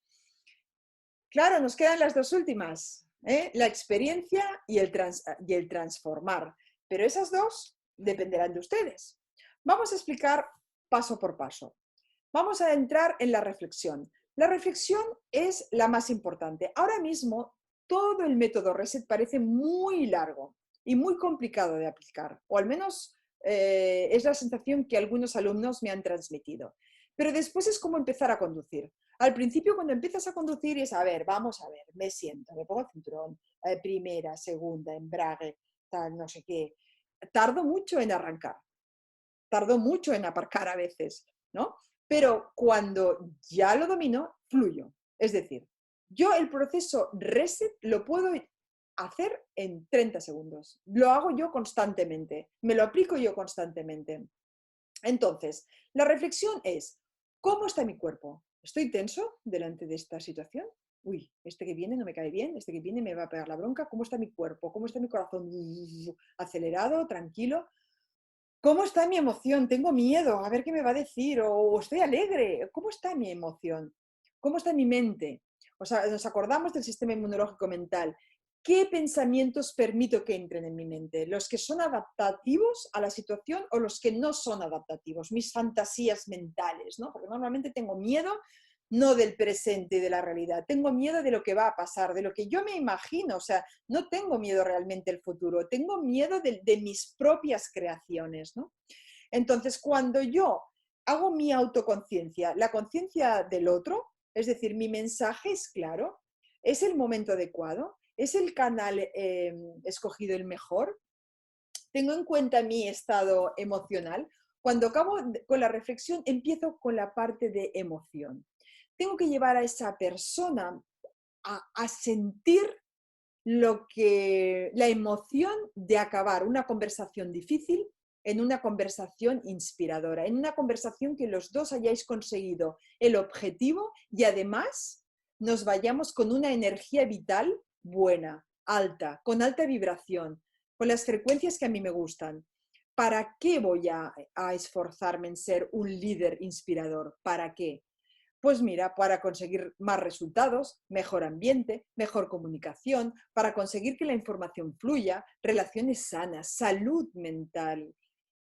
Claro, nos quedan las dos últimas, la experiencia y el transformar, pero esas dos dependerán de ustedes. Vamos a explicar paso por paso. Vamos a entrar en la reflexión. La reflexión es la más importante. Ahora mismo todo el método RESET parece muy largo y muy complicado de aplicar, o al menos es la sensación que algunos alumnos me han transmitido. Pero después es como empezar a conducir. Al principio, cuando empiezas a conducir, es, a ver, vamos a ver, me siento, me pongo el cinturón, primera, segunda, embrague, tal, no sé qué. Tardo mucho en arrancar, tardo mucho en aparcar a veces, ¿no? Pero cuando ya lo domino, fluyo. Es decir, yo el proceso reset lo puedo hacer en 30 segundos. Lo hago yo constantemente, me lo aplico yo constantemente. Entonces, la reflexión es, ¿cómo está mi cuerpo? ¿Estoy tenso delante de esta situación? Uy, este que viene no me cae bien, este que viene me va a pegar la bronca. ¿Cómo está mi cuerpo? ¿Cómo está mi corazón? Acelerado, tranquilo. ¿Cómo está mi emoción? Tengo miedo, a ver qué me va a decir, o estoy alegre. ¿Cómo está mi emoción? ¿Cómo está mi mente? O sea, nos acordamos del sistema inmunológico mental. ¿Qué pensamientos permito que entren en mi mente? ¿Los que son adaptativos a la situación o los que no son adaptativos? Mis fantasías mentales, ¿no? Porque normalmente tengo miedo no del presente y de la realidad, tengo miedo de lo que va a pasar, de lo que yo me imagino, o sea, no tengo miedo realmente del futuro, tengo miedo de mis propias creaciones, ¿no? Entonces, cuando yo hago mi autoconciencia, la conciencia del otro, es decir, mi mensaje es claro, es el momento adecuado, es el canal escogido el mejor, tengo en cuenta mi estado emocional. Cuando acabo con la reflexión, empiezo con la parte de emoción. Tengo que llevar a esa persona a sentir la emoción de acabar una conversación difícil en una conversación inspiradora, en una conversación que los dos hayáis conseguido el objetivo y además nos vayamos con una energía vital buena, alta, con alta vibración, con las frecuencias que a mí me gustan. ¿Para qué voy a esforzarme en ser un líder inspirador? ¿Para qué? Pues mira, para conseguir más resultados, mejor ambiente, mejor comunicación, para conseguir que la información fluya, relaciones sanas, salud mental.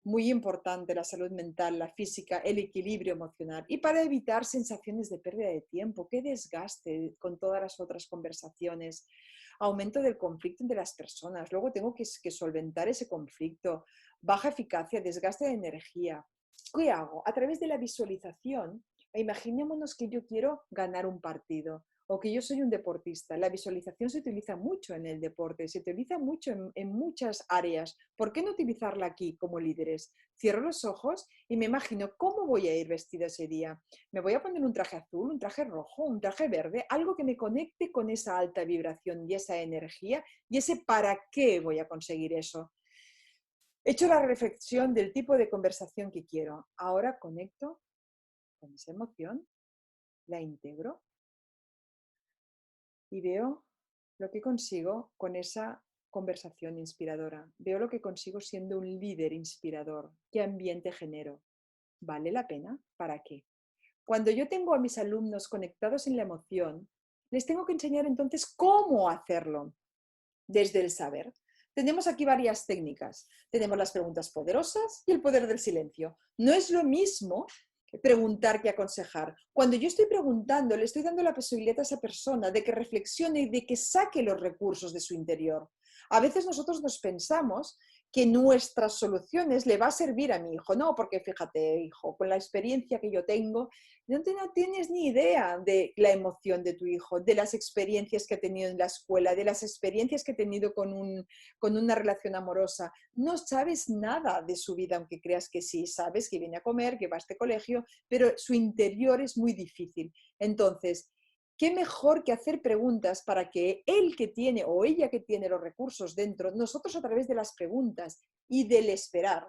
Muy importante la salud mental, la física, el equilibrio emocional. Y para evitar sensaciones de pérdida de tiempo, qué desgaste con todas las otras conversaciones, aumento del conflicto entre las personas. Luego tengo que solventar ese conflicto, baja eficacia, desgaste de energía. ¿Qué hago? A través de la visualización. Imaginémonos que yo quiero ganar un partido o que yo soy un deportista. La visualización se utiliza mucho en el deporte, se utiliza mucho en muchas áreas. ¿Por qué no utilizarla aquí como líderes? Cierro los ojos y me imagino cómo voy a ir vestido ese día. Me voy a poner un traje azul, un traje rojo, un traje verde, algo que me conecte con esa alta vibración y esa energía y ese para qué voy a conseguir eso. He hecho la reflexión del tipo de conversación que quiero. Ahora conecto con esa emoción, la integro y veo lo que consigo con esa conversación inspiradora. Veo lo que consigo siendo un líder inspirador. ¿Qué ambiente genero? ¿Vale la pena? ¿Para qué? Cuando yo tengo a mis alumnos conectados en la emoción, les tengo que enseñar entonces cómo hacerlo desde el saber. Tenemos aquí varias técnicas. Tenemos las preguntas poderosas y el poder del silencio. No es lo mismo preguntar que aconsejar. Cuando yo estoy preguntando, le estoy dando la posibilidad a esa persona de que reflexione y de que saque los recursos de su interior. A veces nosotros nos pensamos que nuestras soluciones le va a servir a mi hijo. No, porque fíjate, hijo, con la experiencia que yo tengo, no tienes ni idea de la emoción de tu hijo, de las experiencias que ha tenido en la escuela, de las experiencias que ha tenido con una relación amorosa. No sabes nada de su vida, aunque creas que sí, sabes que viene a comer, que va a este colegio, pero su interior es muy difícil. Entonces, ¿qué mejor que hacer preguntas para que él que tiene o ella que tiene los recursos dentro, nosotros a través de las preguntas y del esperar,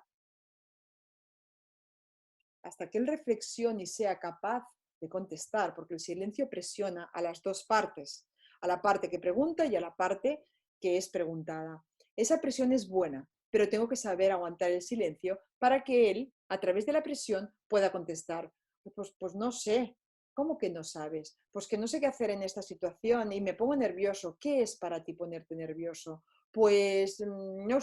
hasta que él reflexione y sea capaz de contestar, porque el silencio presiona a las dos partes, a la parte que pregunta y a la parte que es preguntada. Esa presión es buena, pero tengo que saber aguantar el silencio para que él, a través de la presión, pueda contestar. Pues no sé. ¿Cómo que no sabes? Pues que no sé qué hacer en esta situación y me pongo nervioso. ¿Qué es para ti ponerte nervioso? Pues no,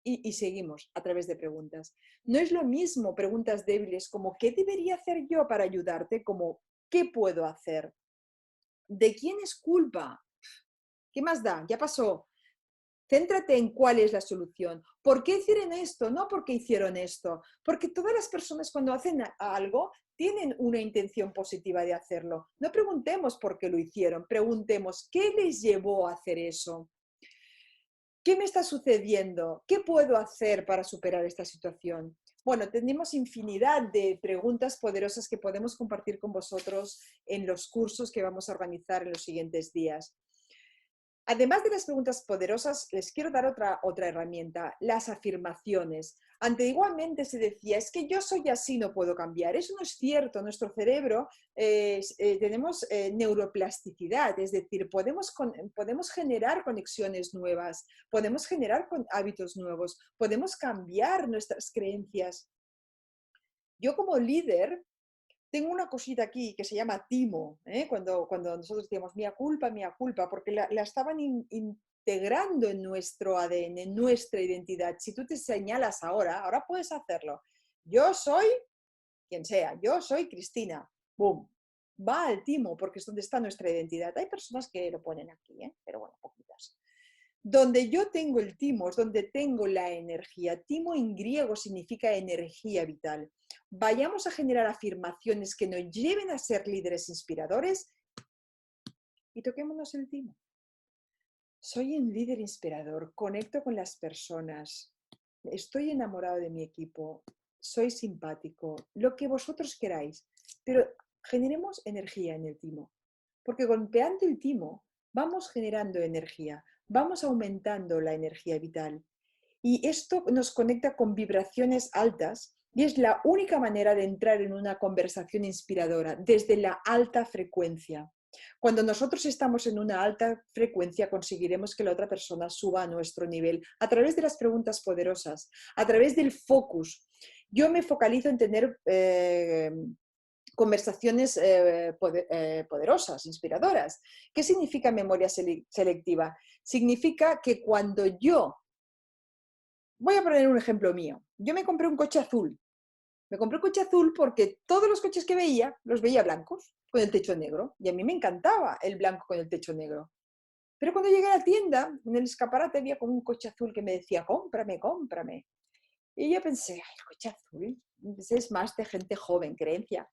y seguimos a través de preguntas. No es lo mismo preguntas débiles como ¿qué debería hacer yo para ayudarte? Como ¿qué puedo hacer? ¿De quién es culpa? ¿Qué más da? Ya pasó. Céntrate en cuál es la solución. ¿Por qué hicieron esto? No porque hicieron esto. Porque todas las personas cuando hacen algo tienen una intención positiva de hacerlo. No preguntemos por qué lo hicieron, preguntemos qué les llevó a hacer eso. ¿Qué me está sucediendo? ¿Qué puedo hacer para superar esta situación? Bueno, tenemos infinidad de preguntas poderosas que podemos compartir con vosotros en los cursos que vamos a organizar en los siguientes días. Además de las preguntas poderosas, les quiero dar otra herramienta, las afirmaciones. Antiguamente se decía, es que yo soy así, no puedo cambiar. Eso no es cierto. Nuestro cerebro tenemos neuroplasticidad, es decir, podemos generar conexiones nuevas, podemos generar hábitos nuevos, podemos cambiar nuestras creencias. Yo como líder tengo una cosita aquí que se llama timo, ¿eh? Cuando nosotros decíamos mía culpa, porque la estaban integrando en nuestro ADN, en nuestra identidad. Si tú te señalas ahora puedes hacerlo. Yo soy quien sea, yo soy Cristina. ¡Bum! Va al timo, porque es donde está nuestra identidad. Hay personas que lo ponen aquí, ¿eh? Pero bueno, poquitas. Donde yo tengo el timo es donde tengo la energía. Timo en griego significa energía vital. Vayamos a generar afirmaciones que nos lleven a ser líderes inspiradores y toquémonos el timo. Soy un líder inspirador, conecto con las personas, estoy enamorado de mi equipo, soy simpático, lo que vosotros queráis, pero generemos energía en el timo, porque golpeando el timo vamos generando energía, vamos aumentando la energía vital y esto nos conecta con vibraciones altas y es la única manera de entrar en una conversación inspiradora desde la alta frecuencia. Cuando nosotros estamos en una alta frecuencia, conseguiremos que la otra persona suba a nuestro nivel a través de las preguntas poderosas, a través del focus. Yo me focalizo en tener conversaciones poderosas, inspiradoras. ¿Qué significa memoria selectiva? Significa que cuando yo, voy a poner un ejemplo mío, yo me compré un coche azul. Me compré un coche azul porque todos los coches que veía, los veía blancos, con el techo negro. Y a mí me encantaba el blanco con el techo negro. Pero cuando llegué a la tienda, en el escaparate había como un coche azul que me decía, cómprame, cómprame. Y yo pensé, ay, el coche azul es más de gente joven, creencia.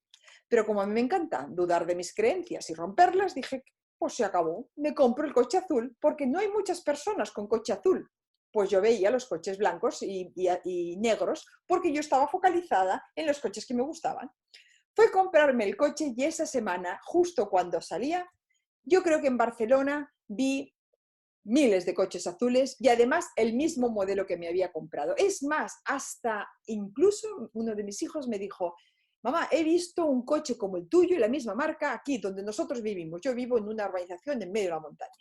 Pero como a mí me encanta dudar de mis creencias y romperlas, dije, pues se acabó, me compro el coche azul porque no hay muchas personas con coche azul. Pues yo veía los coches blancos y negros porque yo estaba focalizada en los coches que me gustaban. Fue comprarme el coche y esa semana, justo cuando salía, yo creo que en Barcelona vi miles de coches azules y además el mismo modelo que me había comprado. Es más, hasta incluso uno de mis hijos me dijo, mamá, he visto un coche como el tuyo y la misma marca aquí donde nosotros vivimos. Yo vivo en una urbanización en medio de la montaña.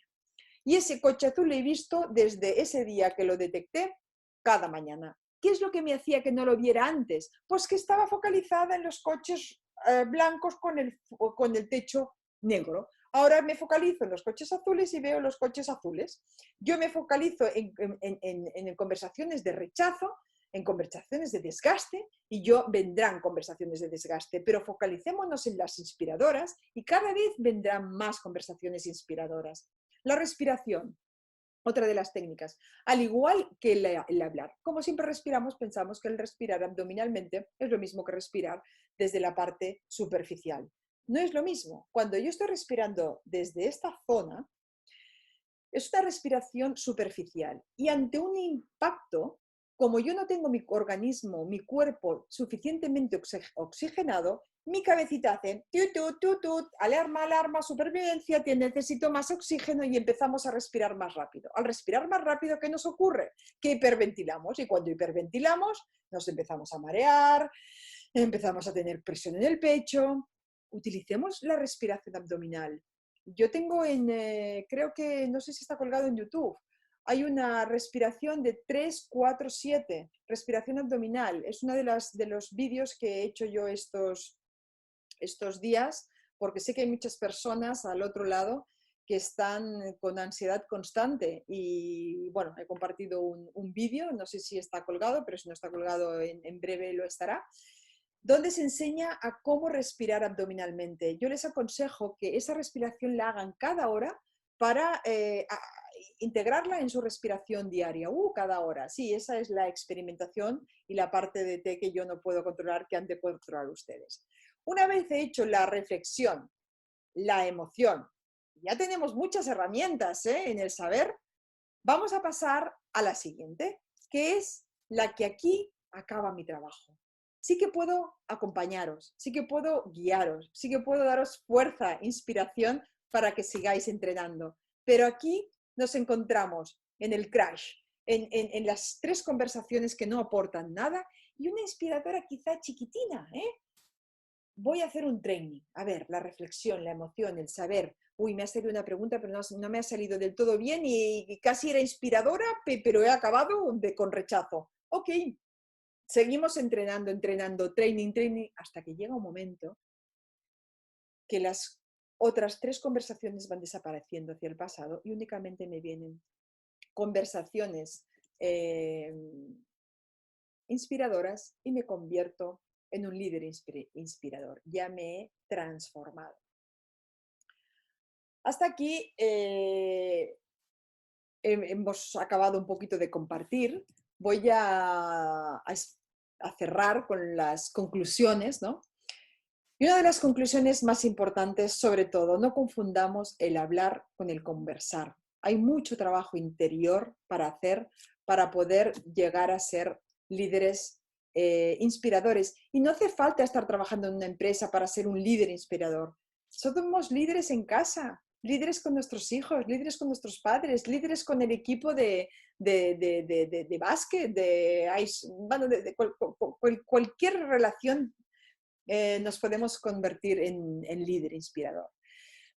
Y ese coche azul lo he visto desde ese día que lo detecté cada mañana. ¿Qué es lo que me hacía que no lo viera antes? Pues que estaba focalizada en los coches blancos con el techo negro. Ahora me focalizo en los coches azules y veo los coches azules. Yo me focalizo en conversaciones de rechazo, en conversaciones de desgaste y vendrán conversaciones de desgaste, pero focalicémonos en las inspiradoras y cada vez vendrán más conversaciones inspiradoras. La respiración, otra de las técnicas, al igual que el hablar. Como siempre respiramos, pensamos que el respirar abdominalmente es lo mismo que respirar desde la parte superficial. No es lo mismo. Cuando yo estoy respirando desde esta zona, es una respiración superficial y ante un impacto, como yo no tengo mi organismo, mi cuerpo suficientemente oxigenado, mi cabecita hace alarma, alarma, supervivencia, necesito más oxígeno y empezamos a respirar más rápido. Al respirar más rápido, ¿qué nos ocurre? Que hiperventilamos y cuando hiperventilamos nos empezamos a marear, empezamos a tener presión en el pecho. Utilicemos la respiración abdominal. Yo tengo creo que, no sé si está colgado en YouTube, hay una respiración de 3-4-7, respiración abdominal. Es uno de los vídeos que he hecho yo estos días, porque sé que hay muchas personas al otro lado que están con ansiedad constante y bueno, he compartido un vídeo, no sé si está colgado, pero si no está colgado en breve lo estará, donde se enseña a cómo respirar abdominalmente. Yo les aconsejo que esa respiración la hagan cada hora para integrarla en su respiración diaria, cada hora. Sí, esa es la experimentación y la parte de té que yo no puedo controlar, que han de controlar ustedes. Una vez hecho la reflexión, la emoción, ya tenemos muchas herramientas en el saber, vamos a pasar a la siguiente, que es la que aquí acaba mi trabajo. Sí que puedo acompañaros, sí que puedo guiaros, sí que puedo daros fuerza, inspiración para que sigáis entrenando. Pero aquí nos encontramos en el crash, en las 3 conversaciones que no aportan nada y una inspiradora quizá chiquitina. Voy a hacer un training. A ver, la reflexión, la emoción, el saber. Uy, me ha salido una pregunta, pero no me ha salido del todo bien y casi era inspiradora, pero he acabado con rechazo. Ok, seguimos entrenando, entrenando, training, training, hasta que llega un momento que las otras 3 conversaciones van desapareciendo hacia el pasado y únicamente me vienen conversaciones inspiradoras y me convierto en un líder inspirador. Ya me he transformado. Hasta aquí hemos acabado un poquito de compartir. Voy a cerrar con las conclusiones, ¿no? Y una de las conclusiones más importantes, sobre todo, no confundamos el hablar con el conversar. Hay mucho trabajo interior para hacer para poder llegar a ser líderes inspiradores. Y no hace falta estar trabajando en una empresa para ser un líder inspirador. Somos líderes en casa, líderes con nuestros hijos, líderes con nuestros padres, líderes con el equipo de básquet, cualquier relación nos podemos convertir en líder inspirador.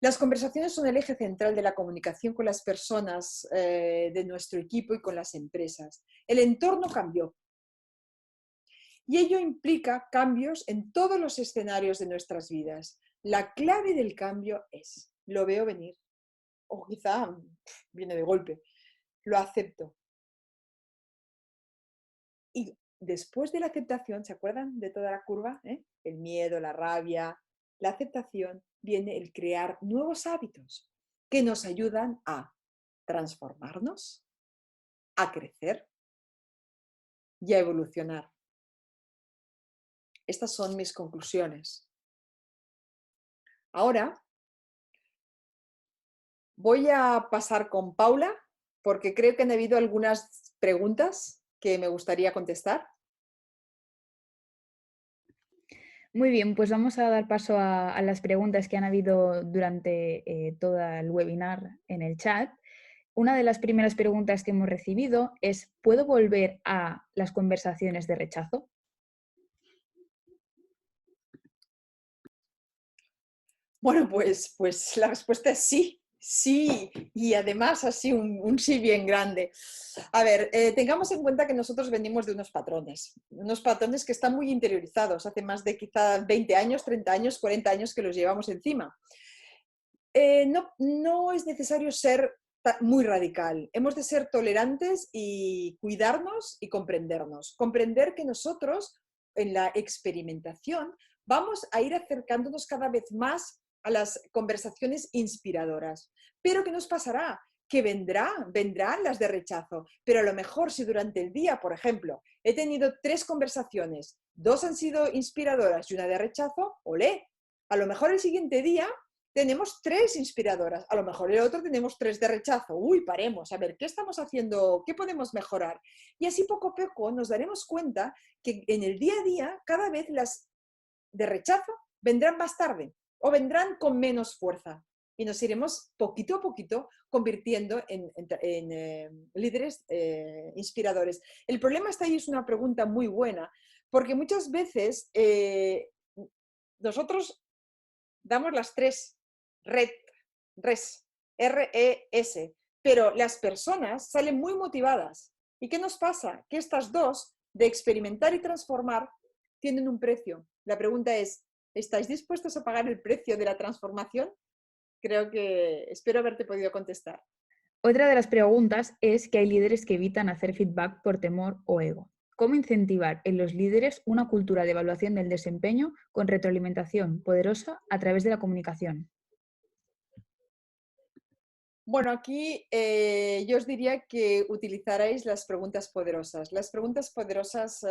Las conversaciones son el eje central de la comunicación con las personas de nuestro equipo y con las empresas. El entorno cambió y ello implica cambios en todos los escenarios de nuestras vidas. La clave del cambio es, lo veo venir, o quizá viene de golpe, lo acepto. Y después de la aceptación, ¿se acuerdan de toda la curva? El miedo, la rabia, la aceptación, viene el crear nuevos hábitos que nos ayudan a transformarnos, a crecer y a evolucionar. Estas son mis conclusiones. Ahora voy a pasar con Paula porque creo que han habido algunas preguntas que me gustaría contestar. Muy bien, pues vamos a dar paso a las preguntas que han habido durante todo el webinar en el chat. Una de las primeras preguntas que hemos recibido es, ¿puedo volver a las conversaciones de rechazo? Bueno, pues la respuesta es sí, sí, y además así un sí bien grande. A ver, tengamos en cuenta que nosotros venimos de unos patrones que están muy interiorizados, hace más de quizá 20 años, 30 años, 40 años que los llevamos encima. No es necesario ser muy radical, hemos de ser tolerantes y cuidarnos y comprendernos. Comprender que nosotros en la experimentación vamos a ir acercándonos cada vez más a las conversaciones inspiradoras. Pero ¿qué nos pasará? Que vendrán las de rechazo, pero a lo mejor si durante el día, por ejemplo, he tenido 3 conversaciones, 2 han sido inspiradoras y una de rechazo, olé, a lo mejor el siguiente día tenemos 3 inspiradoras, a lo mejor el otro tenemos 3 de rechazo. Uy, paremos, a ver, ¿qué estamos haciendo? ¿Qué podemos mejorar? Y así poco a poco nos daremos cuenta que en el día a día cada vez las de rechazo vendrán más tarde o vendrán con menos fuerza y nos iremos poquito a poquito convirtiendo en líderes inspiradores. El problema está ahí, es una pregunta muy buena, porque muchas veces nosotros damos las 3, R-E-S, pero las personas salen muy motivadas. ¿Y qué nos pasa? Que estas 2, de experimentar y transformar, tienen un precio. La pregunta es, ¿estáis dispuestos a pagar el precio de la transformación? Espero haberte podido contestar. Otra de las preguntas es que hay líderes que evitan hacer feedback por temor o ego. ¿Cómo incentivar en los líderes una cultura de evaluación del desempeño con retroalimentación poderosa a través de la comunicación? Bueno, aquí yo os diría que utilizaréis las preguntas poderosas. Las preguntas poderosas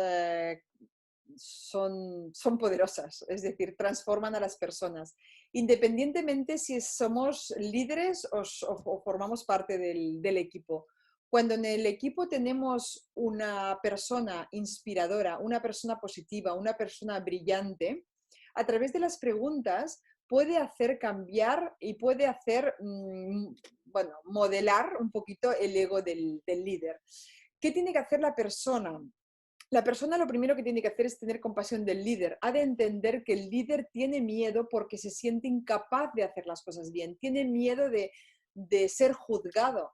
son poderosas, es decir, transforman a las personas, independientemente si somos líderes o formamos parte del equipo. Cuando en el equipo tenemos una persona inspiradora, una persona positiva, una persona brillante, a través de las preguntas puede hacer cambiar y puede hacer, bueno, modelar un poquito el ego del líder. ¿Qué tiene que hacer la persona? La persona lo primero que tiene que hacer es tener compasión del líder. Ha de entender que el líder tiene miedo porque se siente incapaz de hacer las cosas bien, tiene miedo de ser juzgado.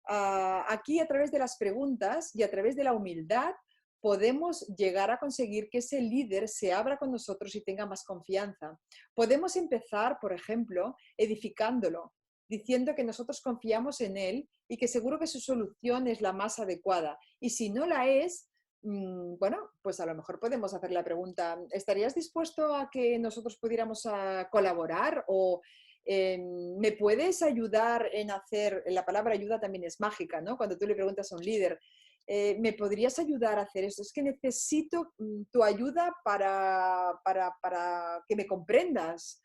Aquí a través de las preguntas y a través de la humildad podemos llegar a conseguir que ese líder se abra con nosotros y tenga más confianza. Podemos empezar, por ejemplo, edificándolo, diciendo que nosotros confiamos en él y que seguro que su solución es la más adecuada. Y si no la es, bueno, pues a lo mejor podemos hacer la pregunta, ¿estarías dispuesto a que nosotros pudiéramos colaborar? O ¿me puedes ayudar en hacer, la palabra ayuda también es mágica, ¿no? Cuando tú le preguntas a un líder, ¿me podrías ayudar a hacer esto? Es que necesito tu ayuda para que me comprendas.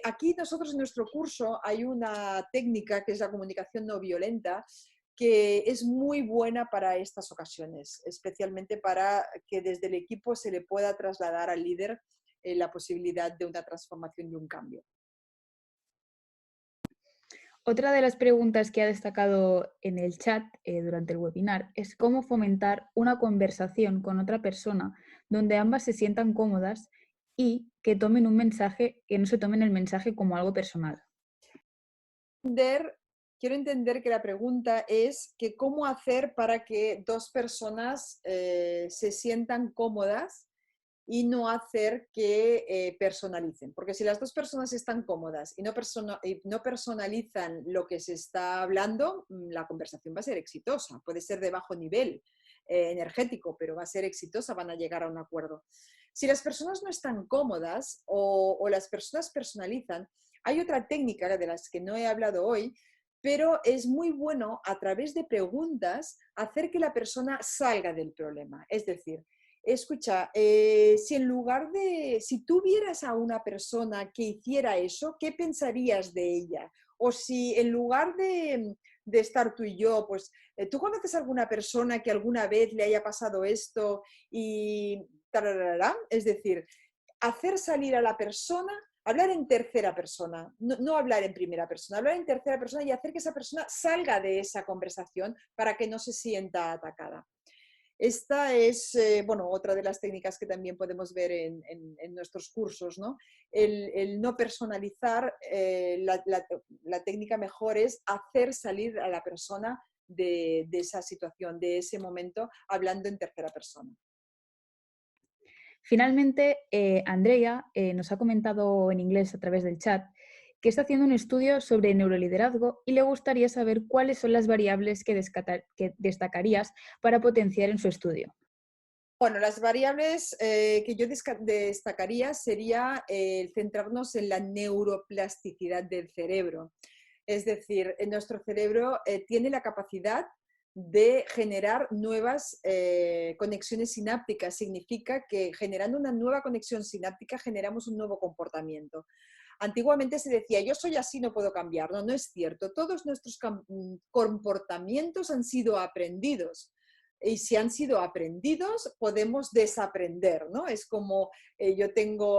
Aquí nosotros en nuestro curso hay una técnica que es la comunicación no violenta, que es muy buena para estas ocasiones, especialmente para que desde el equipo se le pueda trasladar al líder la posibilidad de una transformación y un cambio. Otra de las preguntas que ha destacado en el chat durante el webinar es cómo fomentar una conversación con otra persona donde ambas se sientan cómodas y que tomen un mensaje, que no se tomen el mensaje como algo personal. Quiero entender que la pregunta es que cómo hacer para que dos personas se sientan cómodas y no hacer que personalicen. Porque si las dos personas están cómodas y no personalizan lo que se está hablando, la conversación va a ser exitosa. Puede ser de bajo nivel energético, pero va a ser exitosa, van a llegar a un acuerdo. Si las personas no están cómodas o las personas personalizan, hay otra técnica de las que no he hablado hoy, pero es muy bueno a través de preguntas hacer que la persona salga del problema. Es decir, escucha, si tú vieras a una persona que hiciera eso, ¿qué pensarías de ella? O si en lugar de estar tú y yo, pues, ¿tú conoces a alguna persona que alguna vez le haya pasado esto y tararara? Es decir, hacer salir a la persona, hablar en tercera persona, no hablar en primera persona, hablar en tercera persona y hacer que esa persona salga de esa conversación para que no se sienta atacada. Esta es, bueno, otra de las técnicas que también podemos ver en nuestros cursos, ¿no? El no personalizar, la técnica mejor es hacer salir a la persona de esa situación, de ese momento, hablando en tercera persona. Finalmente, Andrea nos ha comentado en inglés a través del chat que está haciendo un estudio sobre neuroliderazgo y le gustaría saber cuáles son las variables que destacarías para potenciar en su estudio. Bueno, las variables que yo destacaría sería centrarnos en la neuroplasticidad del cerebro. Es decir, nuestro cerebro tiene la capacidad de generar nuevas conexiones sinápticas. Significa que generando una nueva conexión sináptica generamos un nuevo comportamiento. Antiguamente se decía, yo soy así, no puedo cambiar. No, no es cierto. Todos nuestros comportamientos han sido aprendidos. Y si han sido aprendidos, podemos desaprender, ¿no? Es como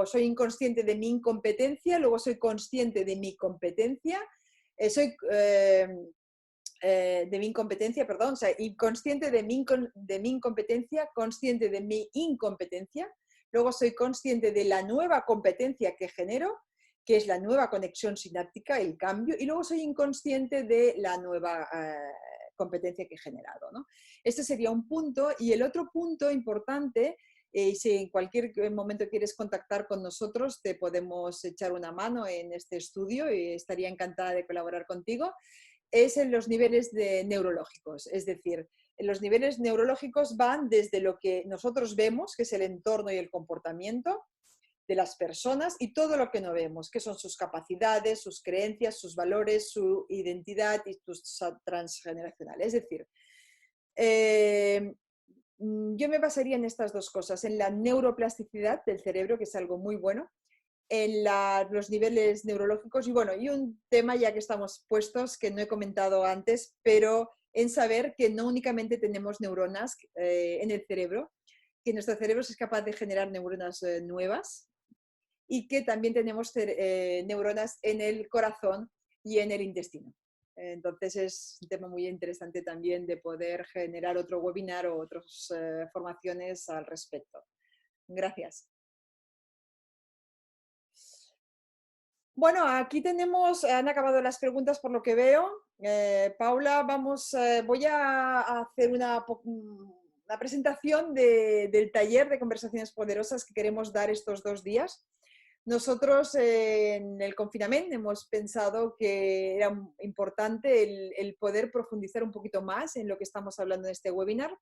soy inconsciente de mi incompetencia, luego soy consciente de mi competencia, soy de mi incompetencia, perdón, o sea, inconsciente de mi incompetencia, consciente de mi incompetencia, luego soy consciente de la nueva competencia que genero, que es la nueva conexión sináptica, el cambio, y luego soy inconsciente de la nueva competencia que he generado, ¿no? Este sería un punto. Y el otro punto importante, si en cualquier momento quieres contactar con nosotros, te podemos echar una mano en este estudio y estaría encantada de colaborar contigo, es en los niveles neurológicos. Es decir, los niveles neurológicos van desde lo que nosotros vemos, que es el entorno y el comportamiento, de las personas y todo lo que no vemos, que son sus capacidades, sus creencias, sus valores, su identidad y su transgeneracional. Es decir, yo me basaría en estas dos cosas, en la neuroplasticidad del cerebro, que es algo muy bueno, en los niveles neurológicos y bueno, y un tema ya que estamos puestos que no he comentado antes, pero en saber que no únicamente tenemos neuronas en el cerebro, que nuestro cerebro es capaz de generar neuronas nuevas y que también tenemos neuronas en el corazón y en el intestino. Entonces es un tema muy interesante también de poder generar otro webinar o otras formaciones al respecto. Gracias. Bueno, aquí tenemos, han acabado las preguntas por lo que veo. Paula, voy a hacer una presentación del taller de conversaciones poderosas que queremos dar estos 2 días. Nosotros en el confinamiento hemos pensado que era importante el poder profundizar un poquito más en lo que estamos hablando en este webinar.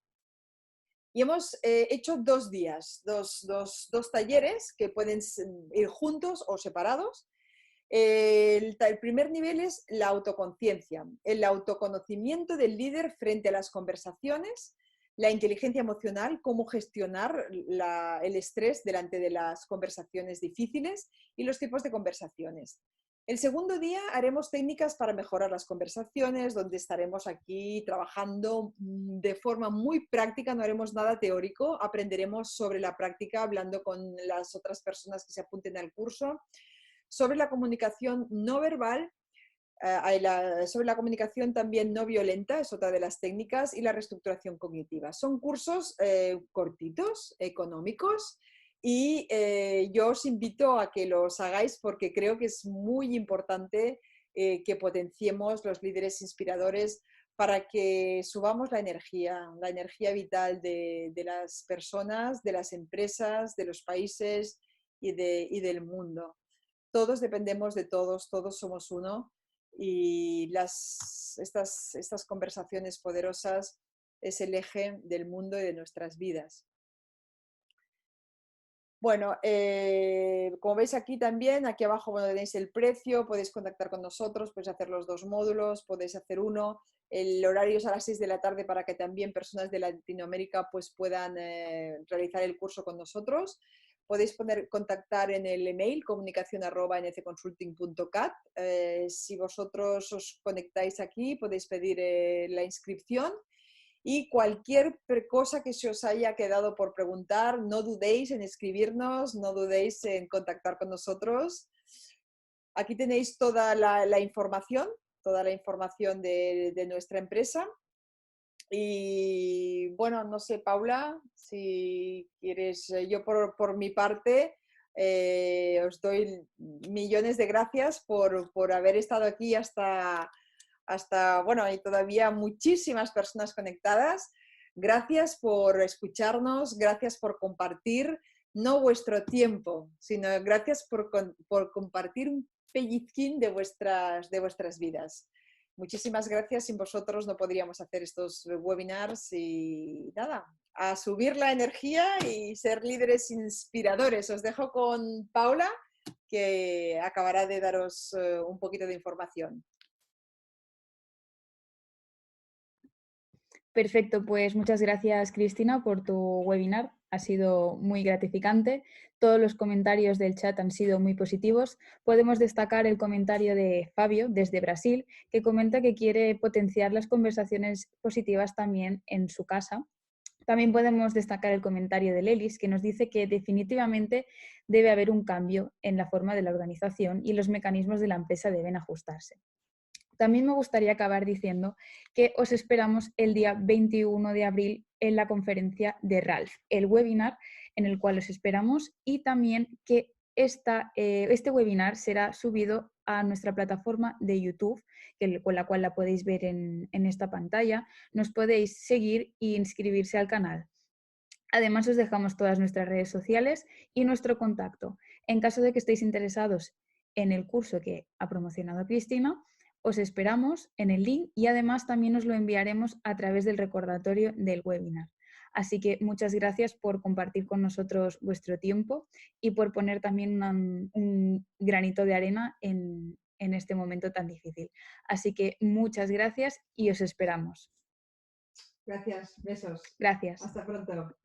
Y hemos hecho 2 días, dos talleres que pueden ir juntos o separados. El primer nivel es la autoconciencia, el autoconocimiento del líder frente a las conversaciones, la inteligencia emocional, cómo gestionar el estrés delante de las conversaciones difíciles y los tipos de conversaciones. El segundo día haremos técnicas para mejorar las conversaciones, donde estaremos aquí trabajando de forma muy práctica, no haremos nada teórico, aprenderemos sobre la práctica hablando con las otras personas que se apunten al curso, sobre la comunicación no verbal, sobre la comunicación también no violenta, es otra de las técnicas, y la reestructuración cognitiva. Son cursos cortitos, económicos, y yo os invito a que los hagáis porque creo que es muy importante que potenciemos los líderes inspiradores para que subamos la energía vital de las personas, de las empresas, de los países y del mundo. Todos dependemos de todos, todos somos uno y estas conversaciones poderosas es el eje del mundo y de nuestras vidas. Bueno, como veis aquí también, aquí abajo tenéis el precio, podéis contactar con nosotros, podéis hacer los 2 módulos, podéis hacer uno. El horario es a las 6 de la tarde para que también personas de Latinoamérica pues, puedan realizar el curso con nosotros. Podéis contactar en el email comunicación@ncconsulting.cat. Si vosotros os conectáis aquí, podéis pedir la inscripción. Y cualquier cosa que se os haya quedado por preguntar, no dudéis en escribirnos, no dudéis en contactar con nosotros. Aquí tenéis toda la información de nuestra empresa. Y bueno, no sé, Paula, si quieres, yo por mi parte os doy millones de gracias por haber estado aquí bueno, hay todavía muchísimas personas conectadas. Gracias por escucharnos, gracias por compartir, no vuestro tiempo, sino gracias por compartir un pellizquín de vuestras vidas. Muchísimas gracias, sin vosotros no podríamos hacer estos webinars y nada, a subir la energía y ser líderes inspiradores. Os dejo con Paula, que acabará de daros un poquito de información. Perfecto, pues muchas gracias Cristina por tu webinar, ha sido muy gratificante. Todos los comentarios del chat han sido muy positivos. Podemos destacar el comentario de Fabio desde Brasil, que comenta que quiere potenciar las conversaciones positivas también en su casa. También podemos destacar el comentario de Lelis, que nos dice que definitivamente debe haber un cambio en la forma de la organización y los mecanismos de la empresa deben ajustarse. También me gustaría acabar diciendo que os esperamos el día 21 de abril en la conferencia de Ralph, el webinar en el cual os esperamos, y también que este webinar será subido a nuestra plataforma de YouTube, con la cual la podéis ver en esta pantalla. Nos podéis seguir e inscribirse al canal. Además, os dejamos todas nuestras redes sociales y nuestro contacto. En caso de que estéis interesados en el curso que ha promocionado Cristina, os esperamos en el link y además también os lo enviaremos a través del recordatorio del webinar. Así que muchas gracias por compartir con nosotros vuestro tiempo y por poner también un granito de arena en este momento tan difícil. Así que muchas gracias y os esperamos. Gracias, besos. Gracias. Hasta pronto.